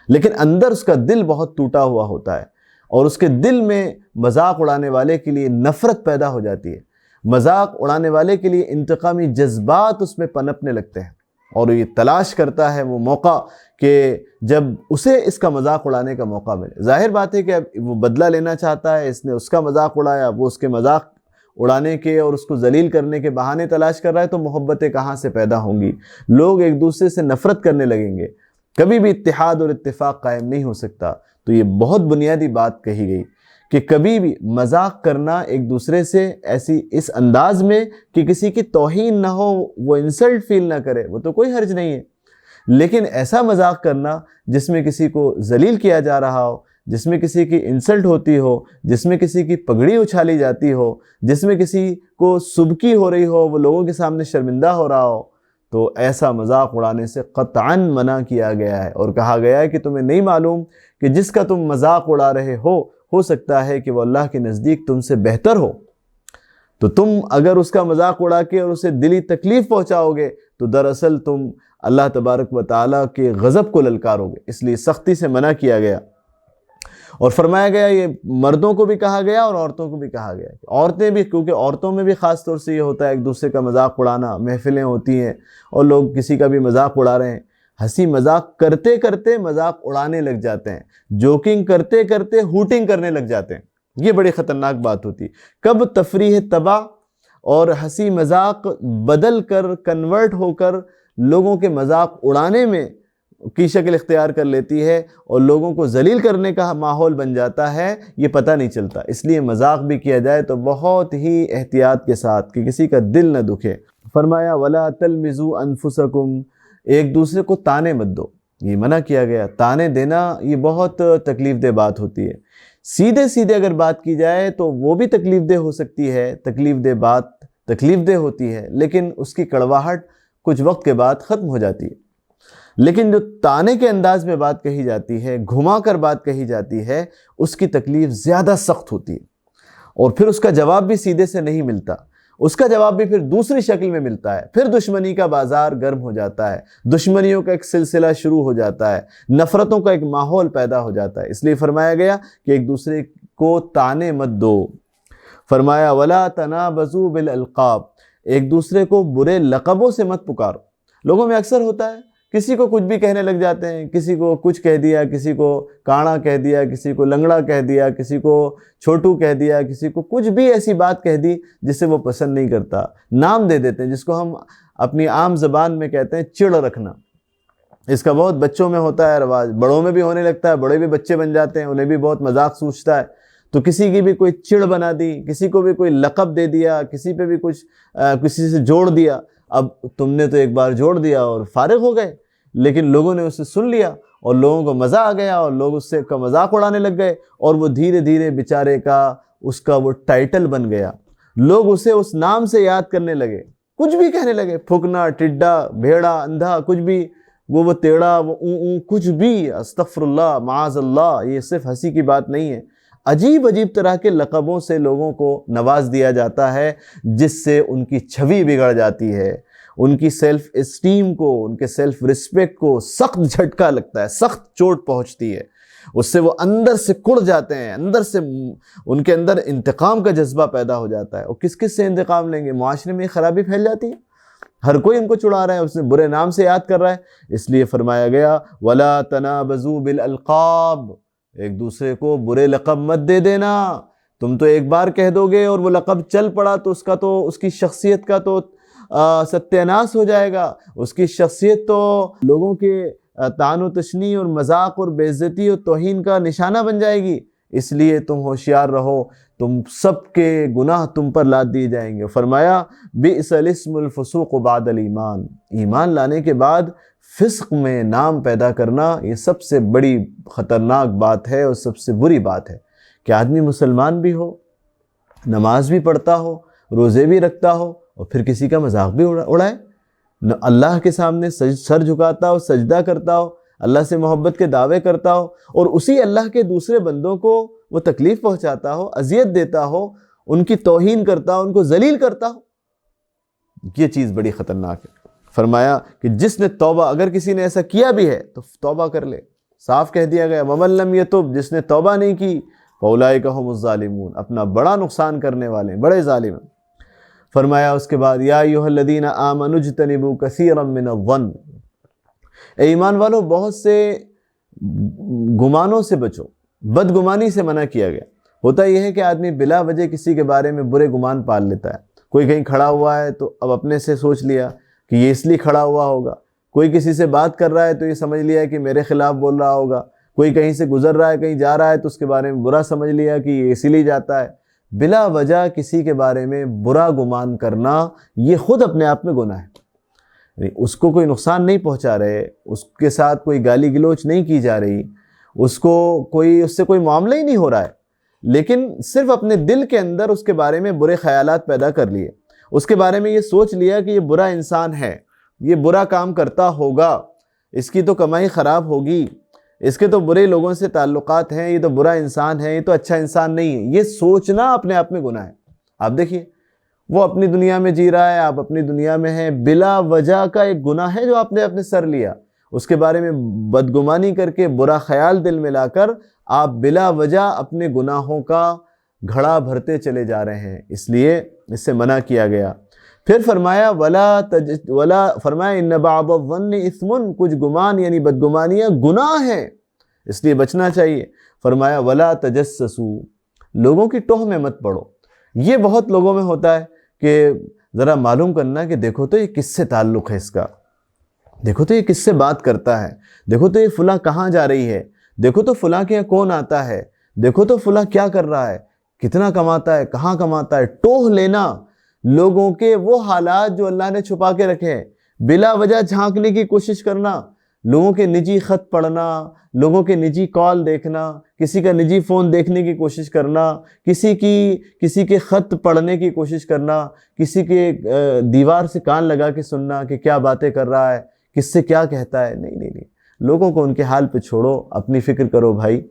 لیکن اندر اس کا دل بہت ٹوٹا ہوا ہوتا ہے اور اس کے دل میں مذاق اڑانے والے کے لیے نفرت پیدا ہو جاتی ہے. مذاق اڑانے والے کے لیے انتقامی جذبات اس میں پنپنے لگتے ہیں اور یہ تلاش کرتا ہے وہ موقع کہ جب اسے اس کا مذاق اڑانے کا موقع ملے. ظاہر بات ہے کہ اب وہ بدلہ لینا چاہتا ہے، اس نے اس کا مذاق اڑایا، وہ اس کے مذاق اڑانے کے اور اس کو ذلیل کرنے کے بہانے تلاش کر رہا ہے، تو محبتیں کہاں سے پیدا ہوں گی؟ لوگ ایک دوسرے سے نفرت کرنے لگیں گے، کبھی بھی اتحاد اور اتفاق قائم نہیں ہو سکتا. تو یہ بہت بنیادی بات کہی گئی کہ کبھی بھی مذاق کرنا ایک دوسرے سے ایسی اس انداز میں کہ کسی کی توہین نہ ہو، وہ انسلٹ فیل نہ کرے، وہ تو کوئی حرج نہیں ہے. لیکن ایسا مذاق کرنا جس میں کسی کو ذلیل کیا جا رہا ہو، جس میں کسی کی انسلٹ ہوتی ہو، جس میں کسی کی پگڑی اچھالی جاتی ہو، جس میں کسی کو سبکی ہو رہی ہو، وہ لوگوں کے سامنے شرمندہ ہو رہا ہو، تو ایسا مذاق اڑانے سے قطعاً منع کیا گیا ہے اور کہا گیا ہے کہ تمہیں نہیں معلوم کہ جس کا تم مذاق اڑا رہے ہو سکتا ہے کہ وہ اللہ کے نزدیک تم سے بہتر ہو. تو تم اگر اس کا مذاق اڑا کے اور اسے دلی تکلیف پہنچاؤ گے تو دراصل تم اللہ تبارک و تعالیٰ کے غضب کو للکارو گے. اس لیے سختی سے منع کیا گیا اور فرمایا گیا، یہ مردوں کو بھی کہا گیا اور عورتوں کو بھی کہا گیا. عورتیں بھی، کیونکہ عورتوں میں بھی خاص طور سے یہ ہوتا ہے ایک دوسرے کا مذاق اڑانا، محفلیں ہوتی ہیں اور لوگ کسی کا بھی مذاق اڑا رہے ہیں، ہنسی مذاق کرتے کرتے مذاق اڑانے لگ جاتے ہیں، جوکنگ کرتے کرتے ہوٹنگ کرنے لگ جاتے ہیں. یہ بڑی خطرناک بات ہوتی. کب تفریح تباہ اور ہنسی مذاق بدل کر، کنورٹ ہو کر لوگوں کے مذاق اڑانے میں کی شکل اختیار کر لیتی ہے اور لوگوں کو ذلیل کرنے کا ماحول بن جاتا ہے، یہ پتہ نہیں چلتا. اس لیے مذاق بھی کیا جائے تو بہت ہی احتیاط کے ساتھ کہ کسی کا دل نہ دکھے. فرمایا وَلَا تَلْمِزُوا أَنفُسَكُمْ، ایک دوسرے کو تانے مت دو، یہ منع کیا گیا. تانے دینا یہ بہت تکلیف دہ بات ہوتی ہے. سیدھے سیدھے اگر بات کی جائے تو وہ بھی تکلیف دہ ہو سکتی ہے، تکلیف دہ بات تکلیف دہ ہوتی ہے، لیکن اس کی کڑواہٹ کچھ وقت کے بعد ختم ہو جاتی ہے. لیکن جو تانے کے انداز میں بات کہی جاتی ہے، گھما کر بات کہی جاتی ہے، اس کی تکلیف زیادہ سخت ہوتی ہے اور پھر اس کا جواب بھی سیدھے سے نہیں ملتا، اس کا جواب بھی پھر دوسری شکل میں ملتا ہے. پھر دشمنی کا بازار گرم ہو جاتا ہے، دشمنیوں کا ایک سلسلہ شروع ہو جاتا ہے، نفرتوں کا ایک ماحول پیدا ہو جاتا ہے. اس لیے فرمایا گیا کہ ایک دوسرے کو تانے مت دو. فرمایا وَلَا تَنَابَزُوا بِالْأَلْقَابِ، ایک دوسرے کو برے لقبوں سے مت پکارو. لوگوں میں اکثر ہوتا ہے کسی کو کچھ بھی کہنے لگ جاتے ہیں، کسی کو کچھ کہہ دیا، کسی کو کاڑا کہہ دیا، کسی کو لنگڑا کہہ دیا، کسی کو چھوٹو کہہ دیا، کسی کو کچھ بھی ایسی بات کہہ دی جسے وہ پسند نہیں کرتا. نام دے دیتے ہیں جس کو ہم اپنی عام زبان میں کہتے ہیں چڑ رکھنا. اس کا بہت بچوں میں ہوتا ہے رواج، بڑوں میں بھی ہونے لگتا ہے، بڑے بھی بچے بن جاتے ہیں، انہیں بھی بہت مذاق سوچتا ہے. تو کسی کی بھی کوئی چڑ بنا دی، کسی کو بھی کوئی لقب دے دیا، کسی پہ بھی کچھ کسی سے جوڑ دیا۔ اب تم نے تو ایک بار جوڑ دیا اور فارغ ہو گئے، لیکن لوگوں نے اسے سن لیا اور لوگوں کو مزہ آ گیا اور لوگ اس سے کا مذاق اڑانے لگ گئے، اور وہ دھیرے دھیرے بیچارے کا اس کا وہ ٹائٹل بن گیا۔ لوگ اسے اس نام سے یاد کرنے لگے، کچھ بھی کہنے لگے، پھکنا، ٹڈا، بھیڑا، اندھا، کچھ بھی، وہ تیڑا، وہ کچھ بھی، استغفر اللہ، معاذ اللہ۔ یہ صرف ہنسی کی بات نہیں ہے، عجیب عجیب طرح کے لقبوں سے لوگوں کو نواز دیا جاتا ہے، جس سے ان کی چھوی بگڑ جاتی ہے، ان کی سیلف اسٹیم کو، ان کے سیلف رسپیکٹ کو سخت جھٹکا لگتا ہے، سخت چوٹ پہنچتی ہے، اس سے وہ اندر سے کڑ جاتے ہیں، اندر سے ان کے اندر انتقام کا جذبہ پیدا ہو جاتا ہے۔ اور کس کس سے انتقام لیں گے؟ معاشرے میں خرابی پھیل جاتی ہے، ہر کوئی ان کو چڑھا رہا ہے، اس نے برے نام سے یاد کر رہا ہے۔ اس لیے فرمایا گیا وَلَا تَنَابَزُوا بِالْأَلْقَابِ، ایک دوسرے کو برے لقب مت دے دینا۔ تم تو ایک بار کہہ دو گے اور وہ لقب چل پڑا تو اس کی شخصیت کا تو ستیہ ناس ہو جائے گا، اس کی شخصیت تو لوگوں کے طعن و تشنیع اور مذاق اور بے عزتی اور توہین کا نشانہ بن جائے گی۔ اس لیے تم ہوشیار رہو، تم سب کے گناہ تم پر لاد دیے جائیں گے۔ فرمایا بئس الاسم الفسوق بعد الایمان، ایمان لانے کے بعد فسق میں نام پیدا کرنا یہ سب سے بڑی خطرناک بات ہے اور سب سے بری بات ہے کہ آدمی مسلمان بھی ہو، نماز بھی پڑھتا ہو، روزے بھی رکھتا ہو، اور پھر کسی کا مذاق بھی اڑائے، اللہ کے سامنے سر جھکاتا ہو، سجدہ کرتا ہو، اللہ سے محبت کے دعوے کرتا ہو، اور اسی اللہ کے دوسرے بندوں کو وہ تکلیف پہنچاتا ہو، اذیت دیتا ہو، ان کی توہین کرتا ہو، ان کو ذلیل کرتا ہو۔ یہ چیز بڑی خطرناک ہے۔ فرمایا کہ جس نے توبہ، اگر کسی نے ایسا کیا بھی ہے تو توبہ کر لے، صاف کہہ دیا گیا وَمَن لَمْ يَتُبْ، جس نے توبہ نہیں کی فَأُولَئِكَ هُمُ الظَّالِمُونَ، اپنا بڑا نقصان کرنے والے ہیں، بڑے ظالم ہیں۔ فرمایا اس کے بعد یا ایھا الذین آمنوا اجتنبوا کثیرا من الظن، اے ایمان والو بہت سے گمانوں سے بچو، بدگمانی سے منع کیا گیا۔ ہوتا یہ ہے کہ آدمی بلا وجہ کسی کے بارے میں برے گمان پال لیتا ہے، کوئی کہیں کھڑا ہوا ہے تو اب اپنے سے سوچ لیا کہ یہ اس لیے کھڑا ہوا ہوگا، کوئی کسی سے بات کر رہا ہے تو یہ سمجھ لیا کہ میرے خلاف بول رہا ہوگا، کوئی کہیں سے گزر رہا ہے، کہیں جا رہا ہے تو اس کے بارے میں برا سمجھ لیا کہ یہ اسی لیے جاتا ہے۔ بلا وجہ کسی کے بارے میں برا گمان کرنا یہ خود اپنے آپ میں گناہ ہے، یعنی اس کو کوئی نقصان نہیں پہنچا رہے، اس کے ساتھ کوئی گالی گلوچ نہیں کی جا رہی، اس سے کوئی معاملہ ہی نہیں ہو رہا ہے، لیکن صرف اپنے دل کے اندر اس کے بارے میں برے خیالات پیدا کر لیے، اس کے بارے میں یہ سوچ لیا کہ یہ برا انسان ہے، یہ برا کام کرتا ہوگا، اس کی تو کمائی خراب ہوگی، اس کے تو برے لوگوں سے تعلقات ہیں، یہ تو برا انسان ہے، یہ تو اچھا انسان نہیں ہے۔ یہ سوچنا اپنے آپ میں گناہ ہے۔ آپ دیکھیے وہ اپنی دنیا میں جی رہا ہے، آپ اپنی دنیا میں ہیں، بلا وجہ کا ایک گناہ ہے جو آپ نے اپنے سر لیا، اس کے بارے میں بدگمانی کر کے برا خیال دل میں لا کر آپ بلا وجہ اپنے گناہوں کا گھڑا بھرتے چلے جا رہے ہیں، اس لیے اس سے منع کیا گیا۔ پھر فرمایا فرمایا ان بعض الظن اثم، کچھ گمان یعنی بدگمانیاں گناہ ہیں، اس لیے بچنا چاہیے۔ فرمایا ولا تجسسوا، لوگوں کی ٹوہ میں مت پڑو۔ یہ بہت لوگوں میں ہوتا ہے کہ ذرا معلوم کرنا کہ دیکھو تو یہ کس سے تعلق ہے اس کا، دیکھو تو یہ کس سے بات کرتا ہے، دیکھو تو یہ فلاں کہاں جا رہی ہے، دیکھو تو فلاں کے یہاں کون آتا ہے، دیکھو تو فلاں کیا کر رہا ہے، کتنا کماتا ہے، کہاں کماتا ہے۔ ٹوہ لینا لوگوں کے وہ حالات جو اللہ نے چھپا کے رکھے ہیں، بلا وجہ جھانکنے کی کوشش کرنا، لوگوں کے نجی خط پڑھنا، لوگوں کے نجی کال دیکھنا، کسی کا نجی فون دیکھنے کی کوشش کرنا، کسی کے خط پڑھنے کی کوشش کرنا، کسی کے دیوار سے کان لگا کے سننا کہ کیا باتیں کر رہا ہے، کس سے کیا کہتا ہے۔ نہیں، لوگوں کو ان کے حال پہ چھوڑو، اپنی فکر کرو بھائی،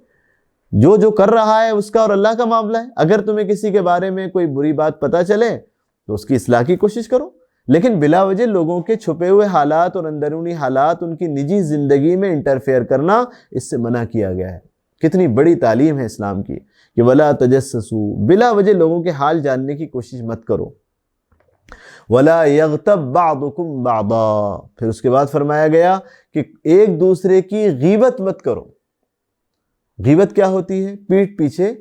جو کر رہا ہے اس کا اور اللہ کا معاملہ ہے۔ اگر تمہیں کسی کے بارے میں کوئی بری بات پتہ چلے تو اس کی اصلاح کی کوشش کرو، لیکن بلا وجہ لوگوں کے چھپے ہوئے حالات اور اندرونی حالات، ان کی نجی زندگی میں انٹرفیئر کرنا، اس سے منع کیا گیا ہے۔ کتنی بڑی تعلیم ہے اسلام کی کہ ولا تجسسوا، بلا وجہ لوگوں کے حال جاننے کی کوشش مت کرو۔ ولا یغتب بعضکم بعضا، پھر اس کے بعد فرمایا گیا کہ ایک دوسرے کی غیبت مت کرو۔ غیبت کیا ہوتی ہے؟ پیٹھ پیچھے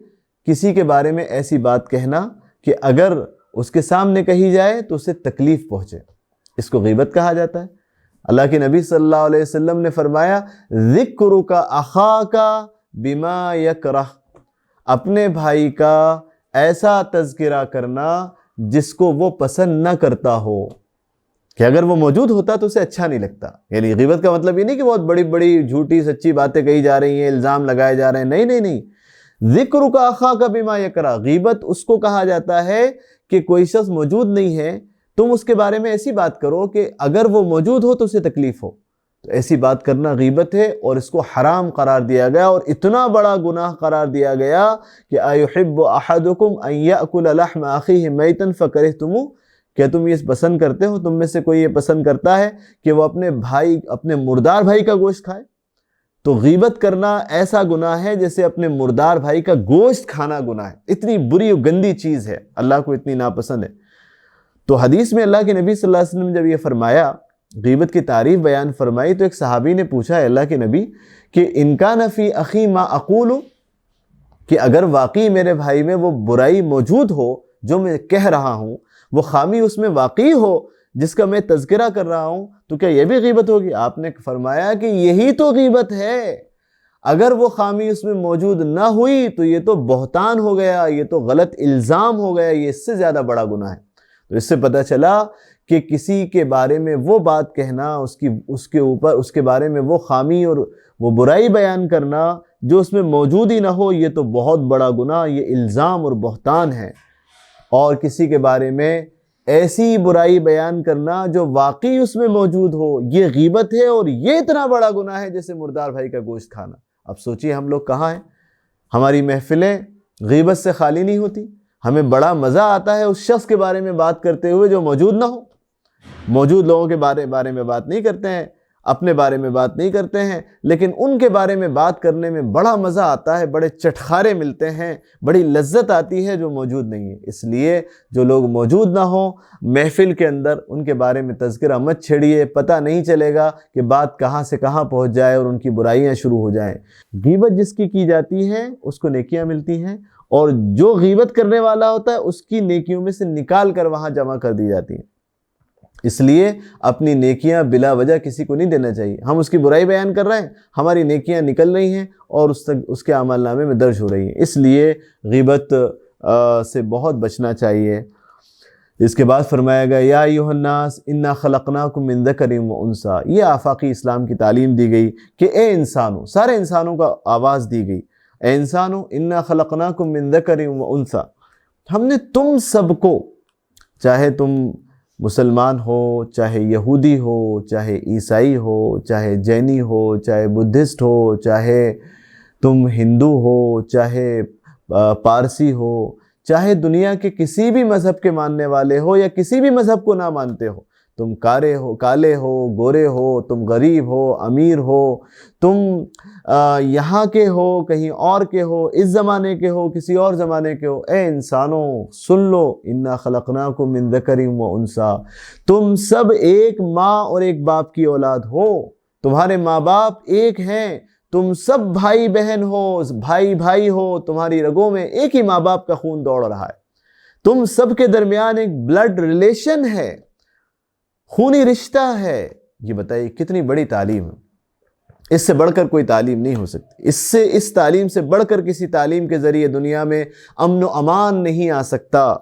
کسی کے بارے میں ایسی بات کہنا کہ اگر اس کے سامنے کہی جائے تو اسے تکلیف پہنچے، اس کو غیبت کہا جاتا ہے۔ اللہ کے نبی صلی اللہ علیہ وسلم نے فرمایا ذکرک اخاک بما یکرہ، اپنے بھائی کا ایسا تذکرہ کرنا جس کو وہ پسند نہ کرتا ہو، کہ اگر وہ موجود ہوتا تو اسے اچھا نہیں لگتا. یعنی غیبت کا مطلب یہ نہیں کہ بہت بڑی بڑی جھوٹی سچی باتیں کہی جا رہی ہیں، الزام لگائے جا رہے ہیں، نہیں نہیں نہیں. ذکر کا اخاک بما یکرہ، غیبت اس کو کہا جاتا ہے کہ کوئی شخص موجود نہیں ہے، تم اس کے بارے میں ایسی بات کرو کہ اگر وہ موجود ہو تو اسے تکلیف ہو. تو ایسی بات کرنا غیبت ہے، اور اس کو حرام قرار دیا گیا، اور اتنا بڑا گناہ قرار دیا گیا کہ ایحب احدکم ان یأکل لحم اخیہ میتا فکرہتموہ، کیا تم یہ پسند کرتے ہو، تم میں سے کوئی یہ پسند کرتا ہے کہ وہ اپنے مردار بھائی کا گوشت کھائے؟ تو غیبت کرنا ایسا گناہ ہے جیسے اپنے مردار بھائی کا گوشت کھانا گناہ ہے. اتنی بری و گندی چیز ہے، اللہ کو اتنی ناپسند ہے. تو حدیث میں اللہ کے نبی صلی اللہ علیہ وسلم جب یہ فرمایا، غیبت کی تعریف بیان فرمائی، تو ایک صحابی نے پوچھا ہے اللہ کے نبی کہ ان کان فی اخی ما اقول، کہ اگر واقعی میرے بھائی میں وہ برائی موجود ہو جو میں کہہ رہا ہوں، وہ خامی اس میں واقعی ہو جس کا میں تذکرہ کر رہا ہوں، تو کیا یہ بھی غیبت ہوگی؟ آپ نے فرمایا کہ یہی تو غیبت ہے. اگر وہ خامی اس میں موجود نہ ہوئی تو یہ تو بہتان ہو گیا، یہ تو غلط الزام ہو گیا، یہ اس سے زیادہ بڑا گناہ ہے. تو اس سے پتہ چلا کہ کسی کے بارے میں وہ بات کہنا، اس کے بارے میں وہ خامی اور وہ برائی بیان کرنا جو اس میں موجود ہی نہ ہو، یہ تو بہت بڑا گناہ، یہ الزام اور بہتان ہے. اور کسی کے بارے میں ایسی برائی بیان کرنا جو واقعی اس میں موجود ہو، یہ غیبت ہے، اور یہ اتنا بڑا گناہ ہے جیسے مردار بھائی کا گوشت کھانا. اب سوچئے ہم لوگ کہاں ہیں؟ ہماری محفلیں غیبت سے خالی نہیں ہوتی. ہمیں بڑا مزہ آتا ہے اس شخص کے بارے میں بات کرتے ہوئے جو موجود نہ ہو. موجود لوگوں کے بارے میں بات نہیں کرتے ہیں، اپنے بارے میں بات نہیں کرتے ہیں، لیکن ان کے بارے میں بات کرنے میں بڑا مزہ آتا ہے، بڑے چٹخارے ملتے ہیں، بڑی لذت آتی ہے جو موجود نہیں ہے. اس لیے جو لوگ موجود نہ ہوں محفل کے اندر، ان کے بارے میں تذکرہ مت چھیڑیے، پتہ نہیں چلے گا کہ بات کہاں سے کہاں پہنچ جائے اور ان کی برائیاں شروع ہو جائیں. غیبت جس کی جاتی ہے اس کو نیکیاں ملتی ہیں، اور جو غیبت کرنے والا ہوتا ہے اس کی نیکیوں میں سے نکال کر وہاں جمع کر دی جاتی ہیں. اس لیے اپنی نیکیاں بلا وجہ کسی کو نہیں دینا چاہیے. ہم اس کی برائی بیان کر رہے ہیں، ہماری نیکیاں نکل رہی ہیں اور اس کے اعمال نامے میں درج ہو رہی ہیں. اس لیے غیبت سے بہت بچنا چاہیے. اس کے بعد فرمایا گیا یا ایھا الناس انا خلقناکم من ذکر و انثی. یہ آفاقی اسلام کی تعلیم دی گئی کہ اے انسانوں، سارے انسانوں کا آواز دی گئی، اے انسانوں انا خلقناکم من ذکر و انثی، ہم نے تم سب کو، چاہے تم مسلمان ہو، چاہے یہودی ہو، چاہے عیسائی ہو، چاہے جینی ہو، چاہے بدھسٹ ہو، چاہے تم ہندو ہو، چاہے پارسی ہو، چاہے دنیا کے کسی بھی مذہب کے ماننے والے ہو یا کسی بھی مذہب کو نہ مانتے ہو، تم کالے ہو، گورے ہو، تم غریب ہو، امیر ہو، تم یہاں کے ہو، کہیں اور کے ہو، اس زمانے کے ہو، کسی اور زمانے کے ہو، اے انسانوں سن لو، انا خلقناکم من ذکر و انثی، تم سب ایک ماں اور ایک باپ کی اولاد ہو، تمہارے ماں باپ ایک ہیں، تم سب بھائی بہن ہو، بھائی ہو، تمہاری رگوں میں ایک ہی ماں باپ کا خون دوڑ رہا ہے، تم سب کے درمیان ایک بلڈ ریلیشن ہے، خونی رشتہ ہے. یہ بتائیے کتنی بڑی تعلیم ہے. اس سے بڑھ کر کوئی تعلیم نہیں ہو سکتی. اس تعلیم سے بڑھ کر کسی تعلیم کے ذریعے دنیا میں امن و امان نہیں آ سکتا،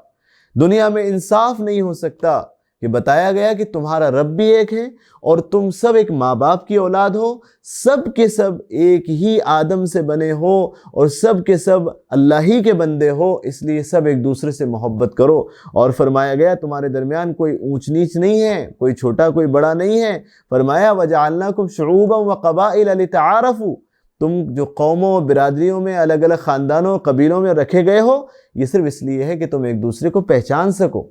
دنیا میں انصاف نہیں ہو سکتا. کہ بتایا گیا کہ تمہارا رب بھی ایک ہے اور تم سب ایک ماں باپ کی اولاد ہو، سب کے سب ایک ہی آدم سے بنے ہو اور سب کے سب اللہ ہی کے بندے ہو، اس لیے سب ایک دوسرے سے محبت کرو. اور فرمایا گیا تمہارے درمیان کوئی اونچ نیچ نہیں ہے، کوئی چھوٹا کوئی بڑا نہیں ہے. فرمایا وَجَعَلْنَاكُمْ شُعُوبًا وَقَبَائِلَ لِتَعَارَفُوا، تم جو قوموں برادریوں میں الگ الگ خاندانوں قبیلوں میں رکھے گئے ہو، یہ صرف اس لیے ہے کہ تم ایک دوسرے کو پہچان سکو،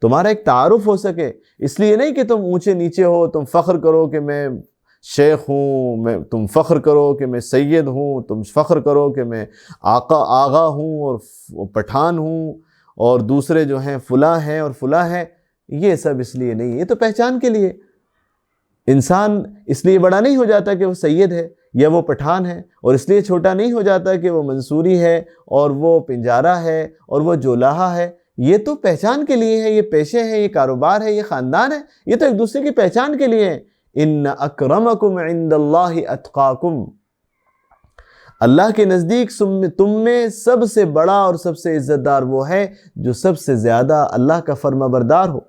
تمہارا ایک تعارف ہو سکے. اس لیے نہیں کہ تم اونچے نیچے ہو، تم فخر کرو کہ میں شیخ ہوں، تم فخر کرو کہ میں سید ہوں، تم فخر کرو کہ میں آغا ہوں اور پٹھان ہوں، اور دوسرے جو ہیں فلاں ہیں اور فلاں ہیں. یہ سب اس لیے نہیں، یہ تو پہچان کے لیے. انسان اس لیے بڑا نہیں ہو جاتا کہ وہ سید ہے یا وہ پٹھان ہے، اور اس لیے چھوٹا نہیں ہو جاتا کہ وہ منصوری ہے اور وہ پنجارہ ہے اور وہ جولاہا ہے. یہ تو پہچان کے لیے ہے، یہ پیشے ہیں، یہ کاروبار ہے، یہ خاندان ہے، یہ تو ایک دوسرے کی پہچان کے لیے ہے. ان اکرمکم عند اللہ اتقاکم، اللہ کے نزدیک تم میں سب سے بڑا اور سب سے عزت دار وہ ہے جو سب سے زیادہ اللہ کا فرما بردار ہو،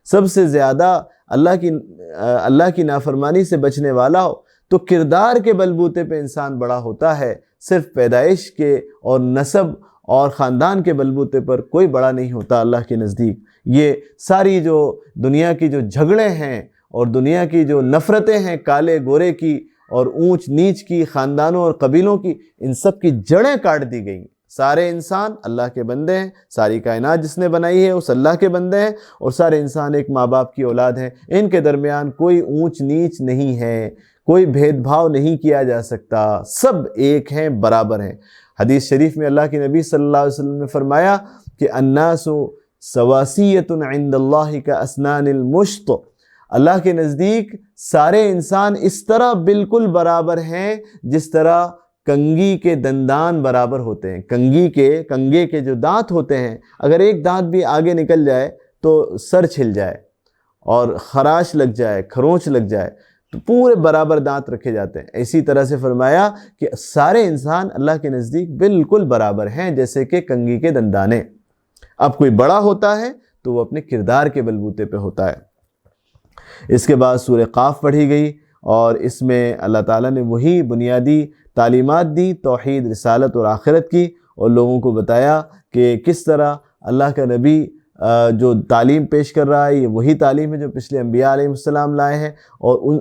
سب سے زیادہ اللہ کی نافرمانی سے بچنے والا ہو۔ تو کردار کے بلبوتے پہ انسان بڑا ہوتا ہے، صرف پیدائش کے اور نسب اور خاندان کے بلبوتے پر کوئی بڑا نہیں ہوتا اللہ کے نزدیک۔ یہ ساری جو دنیا کی جو جھگڑے ہیں اور دنیا کی جو نفرتیں ہیں کالے گورے کی اور اونچ نیچ کی، خاندانوں اور قبیلوں کی، ان سب کی جڑیں کاٹ دی گئیں۔ سارے انسان اللہ کے بندے ہیں، ساری کائنات جس نے بنائی ہے اس اللہ کے بندے ہیں، اور سارے انسان ایک ماں باپ کی اولاد ہیں۔ ان کے درمیان کوئی اونچ نیچ نہیں ہے، کوئی بھید بھاؤ نہیں کیا جا سکتا، سب ایک ہیں، برابر ہیں۔ حدیث شریف میں اللہ کے نبی صلی اللہ علیہ وسلم نے فرمایا کہ الناس سواسیۃ عند اللہ کاسنان المشط، اللہ کے نزدیک سارے انسان اس طرح بالکل برابر ہیں جس طرح کنگھی کے دندان برابر ہوتے ہیں۔ کنگھے کے جو دانت ہوتے ہیں، اگر ایک دانت بھی آگے نکل جائے تو سر چھل جائے اور خراش لگ جائے، کھروچ لگ جائے، تو پورے برابر دانت رکھے جاتے ہیں۔ اسی طرح سے فرمایا کہ سارے انسان اللہ کے نزدیک بالکل برابر ہیں جیسے کہ کنگھی کے دندانے۔ اب کوئی بڑا ہوتا ہے تو وہ اپنے کردار کے بلبوتے پہ ہوتا ہے۔ اس کے بعد سورہ قاف پڑھی گئی، اور اس میں اللہ تعالیٰ نے وہی بنیادی تعلیمات دی، توحید، رسالت اور آخرت کی، اور لوگوں کو بتایا کہ کس طرح اللہ کا نبی جو تعلیم پیش کر رہا ہے یہ وہی تعلیم ہے جو پچھلے انبیاء علیہ السلام لائے ہیں، اور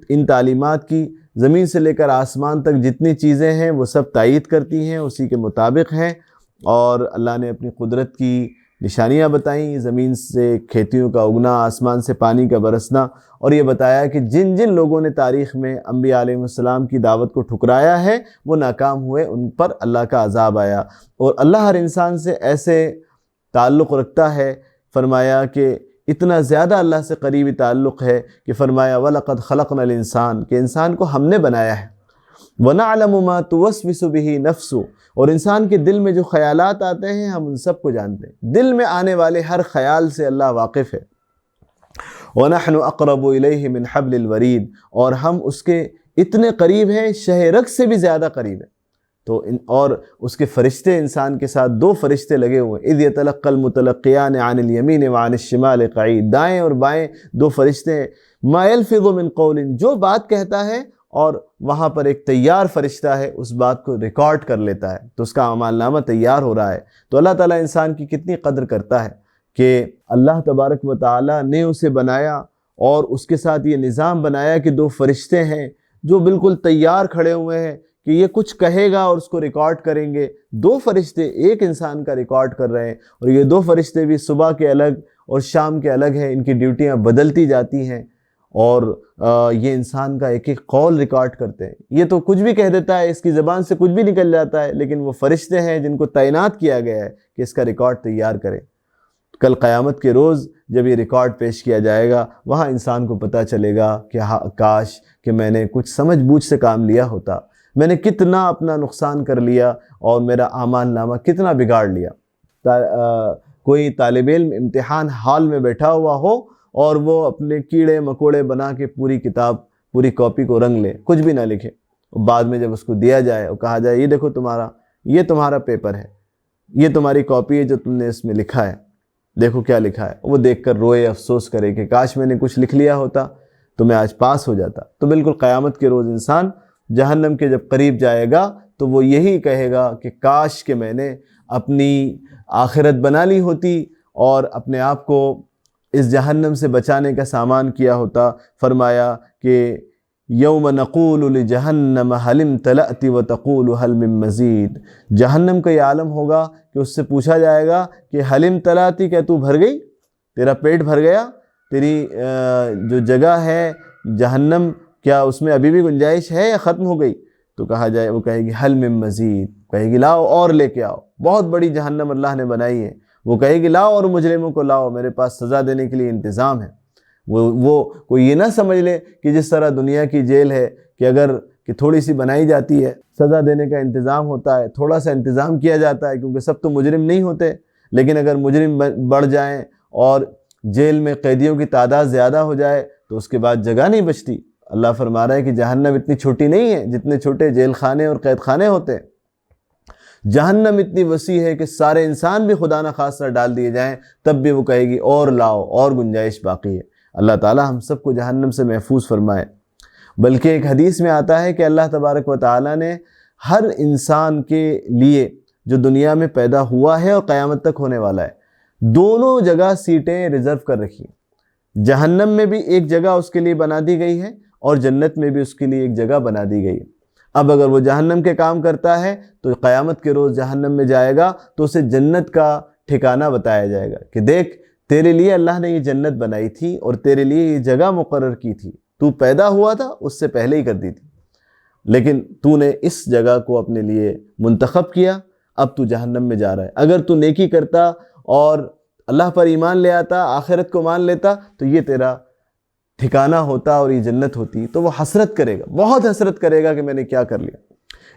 ان تعلیمات کی زمین سے لے کر آسمان تک جتنی چیزیں ہیں وہ سب تائید کرتی ہیں، اسی کے مطابق ہیں۔ اور اللہ نے اپنی قدرت کی نشانیاں بتائیں، زمین سے کھیتیوں کا اگنا، آسمان سے پانی کا برسنا، اور یہ بتایا کہ جن جن لوگوں نے تاریخ میں انبیاء علیہ السلام کی دعوت کو ٹھکرایا ہے وہ ناکام ہوئے، ان پر اللہ کا عذاب آیا۔ اور اللہ ہر انسان سے ایسے تعلق رکھتا ہے، فرمایا کہ اتنا زیادہ اللہ سے قریبی تعلق ہے کہ فرمایا وَلَقَدْ خَلَقْنَا الْإِنسَانَ، کہ انسان کو ہم نے بنایا ہے، وَنَعْلَمُ مَا تُوَسْوِسُ بِهِ نَفْسُ، اور انسان کے دل میں جو خیالات آتے ہیں ہم ان سب کو جانتے ہیں، دل میں آنے والے ہر خیال سے اللہ واقف ہے۔ وَنَحْنُ أَقْرَبُ إِلَيْهِ مِنْ حَبْلِ الْوَرِيدِ، اور ہم اس کے اتنے قریب ہیں، شہ رگ سے بھی زیادہ قریب ہیں۔ تو اور اس کے فرشتے انسان کے ساتھ دو فرشتے لگے ہوئے ہیں، اِذْ يَتَلَقَّى الْمُتَلَقِّيَانِ عَنِ الْيَمِينِ وَعَنِ الشِّمَالِ قَعِيدٌ، دائیں اور بائیں دو فرشتے ہیں، مَا يَلْفِظُ مِنْ قَوْلٍ، جو بات کہتا ہے اور وہاں پر ایک تیار فرشتہ ہے اس بات کو ریکارڈ کر لیتا ہے، تو اس کا اعمال نامہ تیار ہو رہا ہے۔ تو اللہ تعالیٰ انسان کی کتنی قدر کرتا ہے کہ اللہ تبارک و تعالیٰ نے اسے بنایا، اور اس کے ساتھ یہ نظام بنایا کہ دو فرشتے ہیں جو بالکل تیار کھڑے ہوئے ہیں کہ یہ کچھ کہے گا اور اس کو ریکارڈ کریں گے۔ دو فرشتے ایک انسان کا ریکارڈ کر رہے ہیں، اور یہ دو فرشتے بھی صبح کے الگ اور شام کے الگ ہیں، ان کی ڈیوٹیاں بدلتی جاتی ہیں، اور یہ انسان کا ایک ایک قول ریکارڈ کرتے ہیں۔ یہ تو کچھ بھی کہہ دیتا ہے، اس کی زبان سے کچھ بھی نکل جاتا ہے، لیکن وہ فرشتے ہیں جن کو تعینات کیا گیا ہے کہ اس کا ریکارڈ تیار کریں۔ کل قیامت کے روز جب یہ ریکارڈ پیش کیا جائے گا، وہاں انسان کو پتہ چلے گا کہ کاش کہ میں نے کچھ سمجھ بوجھ سے کام لیا ہوتا، میں نے کتنا اپنا نقصان کر لیا اور میرا اعمال نامہ کتنا بگاڑ لیا۔ کوئی طالب علم امتحان ہال میں بیٹھا ہوا ہو اور وہ اپنے کیڑے مکوڑے بنا کے پوری کتاب، پوری کاپی کو رنگ لے، کچھ بھی نہ لکھے، بعد میں جب اس کو دیا جائے اور کہا جائے یہ دیکھو یہ تمہارا پیپر ہے، یہ تمہاری کاپی ہے جو تم نے اس میں لکھا ہے، دیکھو کیا لکھا ہے، وہ دیکھ کر روئے، افسوس کرے کہ کاش میں نے کچھ لکھ لیا ہوتا تو میں آج پاس ہو جاتا۔ تو بالکل قیامت کے روز انسان جہنم کے جب قریب جائے گا تو وہ یہی کہے گا کہ کاش کہ میں نے اپنی آخرت بنا لی ہوتی اور اپنے آپ کو اس جہنم سے بچانے کا سامان کیا ہوتا۔ فرمایا کہ یوم نقول لجہنم حل امتلأت وتقول حل من مزید، جہنم کا یہ عالم ہوگا کہ اس سے پوچھا جائے گا کہ حل امتلأت، کیا تو بھر گئی، تیرا پیٹ بھر گیا، تیری جو جگہ ہے جہنم کیا اس میں ابھی بھی گنجائش ہے یا ختم ہو گئی؟ تو کہا جائے، وہ کہے گی حل من مزید، کہے گی لاؤ اور لے کے آؤ، بہت بڑی جہنم اللہ نے بنائی ہے، وہ کہے گی لاؤ اور مجرموں کو لاؤ، میرے پاس سزا دینے کے لیے انتظام ہے۔ وہ کوئی یہ نہ سمجھ لے کہ جس طرح دنیا کی جیل ہے کہ اگر کہ تھوڑی سی بنائی جاتی ہے، سزا دینے کا انتظام ہوتا ہے، تھوڑا سا انتظام کیا جاتا ہے کیونکہ سب تو مجرم نہیں ہوتے، لیکن اگر مجرم بڑھ جائیں اور جیل میں قیدیوں کی تعداد زیادہ ہو جائے تو اس کے بعد جگہ نہیں بچتی۔ اللہ فرما رہا ہے کہ جہنم اتنی چھوٹی نہیں ہے جتنے چھوٹے جیل خانے اور قید خانے ہوتے ہیں۔ جہنم اتنی وسیع ہے کہ سارے انسان بھی خدا نخواستہ ڈال دیے جائیں تب بھی وہ کہے گی اور لاؤ، اور گنجائش باقی ہے۔ اللہ تعالی ہم سب کو جہنم سے محفوظ فرمائے۔ بلکہ ایک حدیث میں آتا ہے کہ اللہ تبارک و تعالی نے ہر انسان کے لیے جو دنیا میں پیدا ہوا ہے اور قیامت تک ہونے والا ہے، دونوں جگہ سیٹیں ریزرو کر رکھی ہیں۔ جہنم میں بھی ایک جگہ اس کے لیے بنا دی گئی ہے اور جنت میں بھی اس کے لیے ایک جگہ بنا دی گئی ہے۔ اب اگر وہ جہنم کے کام کرتا ہے تو قیامت کے روز جہنم میں جائے گا تو اسے جنت کا ٹھکانہ بتایا جائے گا کہ دیکھ تیرے لیے اللہ نے یہ جنت بنائی تھی اور تیرے لیے یہ جگہ مقرر کی تھی، تو پیدا ہوا تھا اس سے پہلے ہی کر دی تھی، لیکن تو نے اس جگہ کو اپنے لیے منتخب کیا، اب تو جہنم میں جا رہا ہے۔ اگر تو نیکی کرتا اور اللہ پر ایمان لے آتا، آخرت کو مان لیتا، تو یہ تیرا ٹھکانہ ہوتا اور یہ جنت ہوتی، تو وہ حسرت کرے گا، بہت حسرت کرے گا کہ میں نے کیا کر لیا۔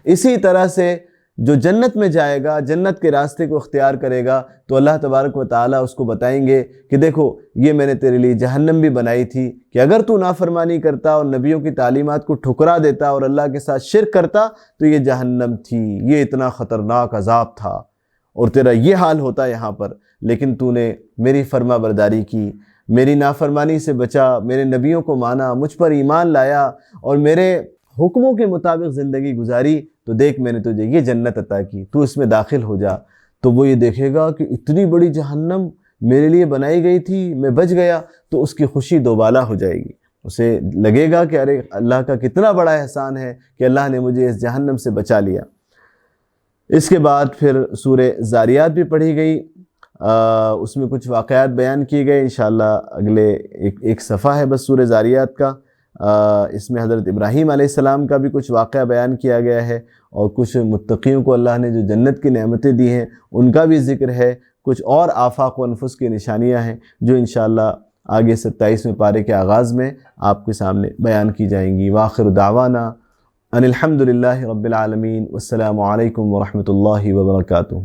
اسی طرح سے جو جنت میں جائے گا، جنت کے راستے کو اختیار کرے گا، تو اللہ تبارک و تعالیٰ اس کو بتائیں گے کہ دیکھو یہ میں نے تیرے لیے جہنم بھی بنائی تھی کہ اگر تو نافرمانی کرتا اور نبیوں کی تعلیمات کو ٹھکرا دیتا اور اللہ کے ساتھ شرک کرتا تو یہ جہنم تھی، یہ اتنا خطرناک عذاب تھا اور تیرا یہ حال ہوتا یہاں پر، لیکن تو نے میری فرما برداری کی، میری نافرمانی سے بچا، میرے نبیوں کو مانا، مجھ پر ایمان لایا اور میرے حکموں کے مطابق زندگی گزاری، تو دیکھ میں نے تجھے یہ جنت عطا کی، تو اس میں داخل ہو جا۔ تو وہ یہ دیکھے گا کہ اتنی بڑی جہنم میرے لیے بنائی گئی تھی، میں بچ گیا، تو اس کی خوشی دوبالا ہو جائے گی، اسے لگے گا کہ ارے اللہ کا کتنا بڑا احسان ہے کہ اللہ نے مجھے اس جہنم سے بچا لیا۔ اس کے بعد پھر سورہ ذاریات بھی پڑھی گئی، اس میں کچھ واقعات بیان کیے گئے، انشاءاللہ اگلے ایک صفحہ ہے بس سورہ ذاریات کا، اس میں حضرت ابراہیم علیہ السلام کا بھی کچھ واقعہ بیان کیا گیا ہے اور کچھ متقیوں کو اللہ نے جو جنت کی نعمتیں دی ہیں ان کا بھی ذکر ہے، کچھ اور آفاق و انفس کی نشانیاں ہیں جو انشاءاللہ آگے 27ویں پارے کے آغاز میں آپ کے سامنے بیان کی جائیں گی۔ وآخر دعوانا ان الحمد للہ رب العالمین، والسلام علیکم ورحمۃ اللہ وبرکاتہ۔